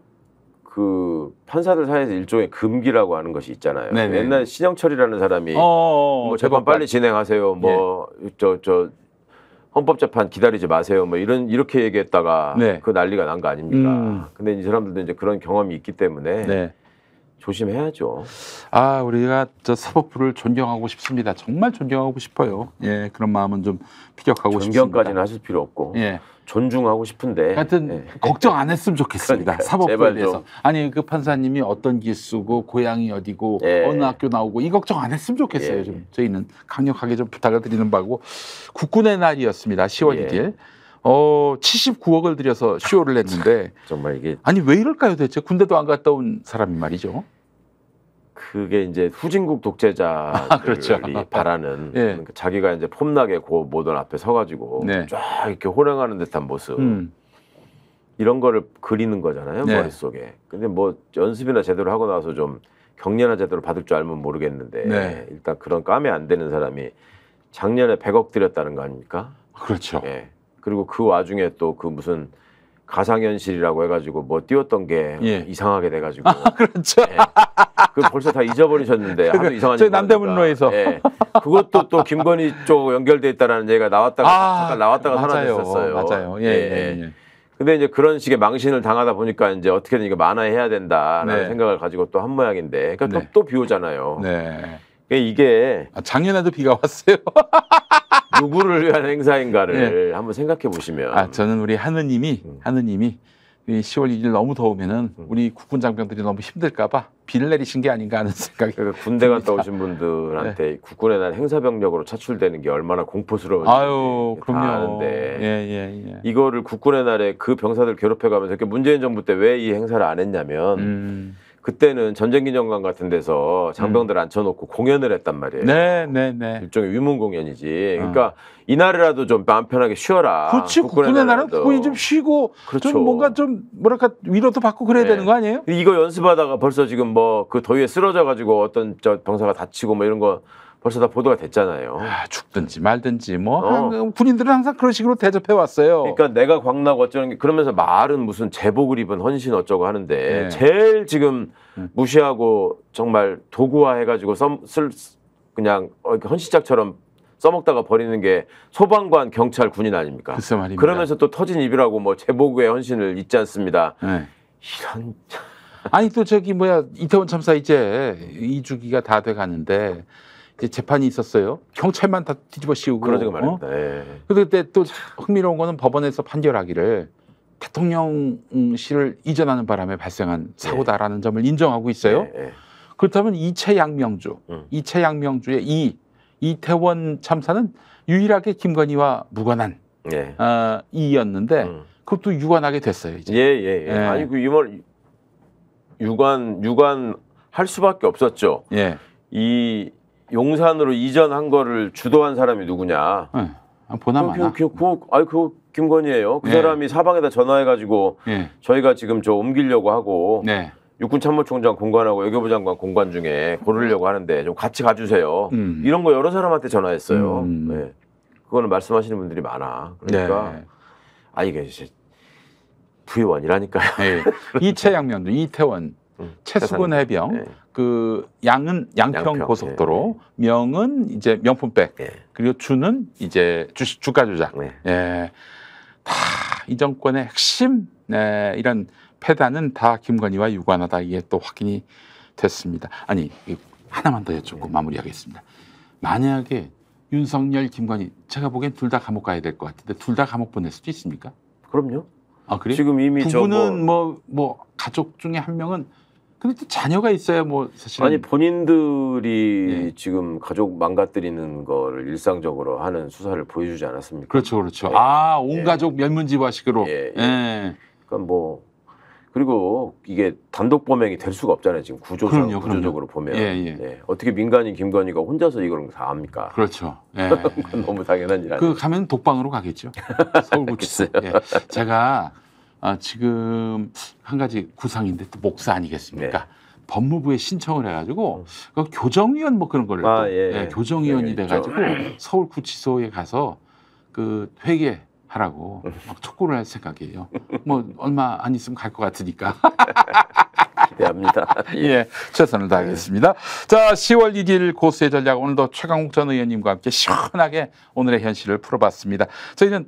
그 판사들 사이에서 일종의 금기라고 하는 것이 있잖아요. 옛날에 신영철이라는 사람이 뭐 재판 빨리 진행하세요. 뭐 저 헌법재판 기다리지 마세요. 뭐 이렇게 얘기했다가 그 난리가 난 거 아닙니까? 근데 이 사람들도 이제 그런 경험이 있기 때문에 조심해야죠. 우리가 저 사법부를 존경하고 싶습니다. 정말 존경하고 싶어요. 그런 마음은 좀 피력하고 싶습니다. 존경까지는 하실 필요 없고 존중하고 싶은데 하여튼 걱정 안 했으면 좋겠습니다. 그러니까, 사법부에 대해서. 아니 그 판사님이 어떤 기수고 고향이 어디고 어느 학교 나오고 이 걱정 안 했으면 좋겠어요. 좀 저희는 강력하게 좀 부탁을 드리는 바고 국군의 날이었습니다. 10월 1일. 79억을 들여서 쇼를 했는데 정말 이게 아니 왜 이럴까요 대체? 군대도 안 갔다 온 사람이 말이죠. 그게 이제 후진국 독재자들이 바라는 그러니까 자기가 이제 폼나게 그 모던 앞에 서가지고 쫙 이렇게 호령하는 듯한 모습 이런 거를 그리는 거잖아요 머릿속에. 근데 뭐 연습이나 제대로 하고 나서 좀 경례나 제대로 받을 줄 알면 모르겠는데 일단 그런 까매 안 되는 사람이 작년에 100억 들였다는 거 아닙니까? 그렇죠. 그리고 그 와중에 또 그 무슨 가상현실이라고 해가지고 뭐 띄웠던 게 이상하게 돼가지고 그렇죠. 그 벌써 다 잊어버리셨는데 하도 이상한 저희 남대문로에서 그것도 또 김건희 쪽 연결돼 있다라는 얘기가 나왔다가 잠깐 나왔다가 사라졌었어요. 맞아요. 근데 이제 그런 식의 망신을 당하다 보니까 이제 어떻게든 이거 만화해야 된다라는 생각을 가지고 또 한 모양인데 그러니까 또 비 오잖아요. 이게 작년에도 비가 왔어요. 누구를 위한 행사인가를 한번 생각해 보시면 저는 우리 하느님이 10월 1일 너무 더우면은 우리 국군 장병들이 너무 힘들까봐 비를 내리신 게 아닌가 하는 생각이. 그러니까 군대 갔다 오신 분들한테 국군의 날 행사병력으로 차출되는 게 얼마나 공포스러운지 그럼요. 아는데 이거를 국군의 날에 그 병사들 괴롭혀가면서 이렇게 문재인 정부 때 왜 이 행사를 안 했냐면 그때는 전쟁기념관 같은 데서 장병들 앉혀놓고 공연을 했단 말이에요. 일종의 위문 공연이지. 그러니까 이날이라도 좀 마음 편하게 쉬어라. 그렇지. 국군의 날은 국군이 좀 쉬고 좀 뭔가 좀 뭐랄까 위로도 받고 그래야 되는 거 아니에요? 이거 연습하다가 벌써 지금 뭐 그 더위에 쓰러져가지고 어떤 저 병사가 다치고 뭐 이런 거 벌써 다 보도가 됐잖아요. 죽든지 말든지 뭐 군인들은 항상 그런 식으로 대접해 왔어요. 그러니까 내가 광나고 어쩌는 게 그러면서 말은 무슨 제복을 입은 헌신 어쩌고 하는데 제일 지금 무시하고 정말 도구화 해가지고 그냥 헌신짝처럼 써먹다가 버리는 게 소방관, 경찰, 군인 아닙니까? 글쎄 말입니다. 그러면서 또 터진 입이라고 뭐 제보구의 헌신을 잊지 않습니다. 네. 이런 아니 또 저기 뭐야 이태원 참사 이제 2주기가 다 돼 가는데 이제 재판이 있었어요. 경찰만 다 뒤집어 씌우고. 그러지가 말입니다. 예. 그때 또 흥미로운 거는 법원에서 판결하기를 대통령실을 이전하는 바람에 발생한 사고다라는 점을 인정하고 있어요. 그렇다면 이채양명주의 이태원 참사는 유일하게 김건희와 무관한 이였는데 그것도 유관하게 됐어요. 이제. 아니 그 유관 할 수밖에 없었죠. 이 용산으로 이전한 거를 주도한 사람이 누구냐? 보나마나. 그 김건희예요. 그 사람이 사방에다 전화해가지고 저희가 지금 저 옮기려고 하고 육군참모총장 공관하고 외교부 장관 공관 중에 고르려고 하는데 좀 같이 가주세요. 이런 거 여러 사람한테 전화했어요. 그거는 말씀하시는 분들이 많아. 그러니까 이게 이제 부의원이라니까요. 이채양면도 이태원, 채수근 해병, 그 양은 양평 고속도로, 명은 이제 명품백, 그리고 주는 이제 주가 조작. 다 이 정권의 핵심 이런 패단은 다 김건희와 유관하다. 이게 또 확인이 됐습니다. 아니 하나만 더 여쭙고 마무리하겠습니다. 만약에 윤석열, 김건희 제가 보기엔 둘 다 감옥 가야 될 것 같은데 둘 다 감옥 보낼 수도 있습니까? 그럼요. 아 그래? 지금 이미 부부는 뭐 가족 중에 한 명은 근데 또 자녀가 있어야 뭐 사실 아니 본인들이 지금 가족 망가뜨리는 걸 일상적으로 하는 수사를 보여주지 않았습니까? 그렇죠. 온 가족 멸문지화식으로. 그러니까 뭐 그리고 이게 단독 범행이 될 수가 없잖아요. 지금 구조적으로 보면 어떻게 민간인 김건희가 혼자서 이걸 다 합니까? 그렇죠. 너무 당연한 일 아니에요. 그 가면 독방으로 가겠죠. 서울구치소. 제가 지금 한 가지 구상인데 또 목사 아니겠습니까? 법무부에 신청을 해가지고 그 교정위원 뭐 그런 거를 교정위원이 돼가지고 서울구치소에 가서 그 회계하라고 막 촉구를 할 생각이에요. 뭐 얼마 안 있으면 갈 것 같으니까. 기대합니다. 최선을 다하겠습니다. 자, 10월 1일 고수의 전략 오늘도 최강욱 전 의원님과 함께 시원하게 오늘의 현실을 풀어봤습니다. 저희는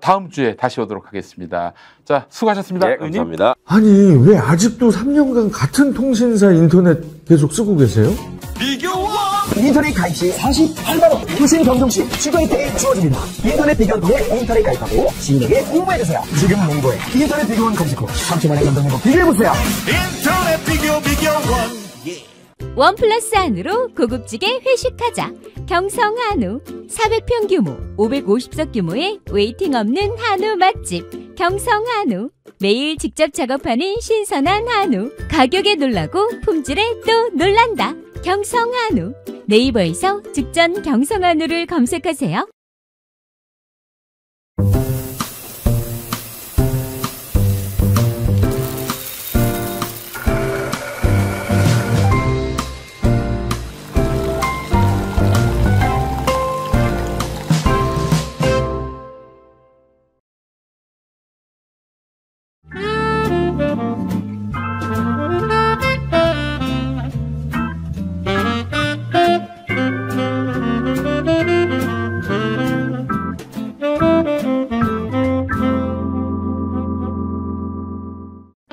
다음 주에 다시 오도록 하겠습니다. 자, 수고하셨습니다. 의원님. 감사합니다. 아니 왜 아직도 3년간 같은 통신사 인터넷 계속 쓰고 계세요? 인터넷 가입 시 48만 원 무신 경정 시 추가 혜택이 주어집니다. 인터넷 비교원 통해 인터넷 가입하고 시민에게 홍보해주세요. 지금 농구에 인터넷 비교원 검색 후 3초만에 감동 행복 비교해보세요. 인터넷 비교원. 원 플러스 안으로 고급지게 회식하자. 경성 한우 400평 규모 550석 규모의 웨이팅 없는 한우 맛집 경성 한우. 매일 직접 작업하는 신선한 한우. 가격에 놀라고 품질에 또 놀란다. 경성 한우. 네이버에서 직전 경성 한우를 검색하세요.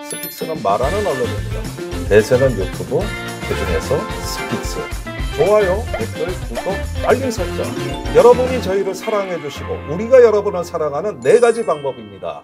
스픽스는 말하는 언론입니다. 대세는 유튜브, 그중에서 스픽스. 좋아요, 댓글, 구독, 알림 설정. 여러분이 저희를 사랑해 주시고 우리가 여러분을 사랑하는 4가지 방법입니다.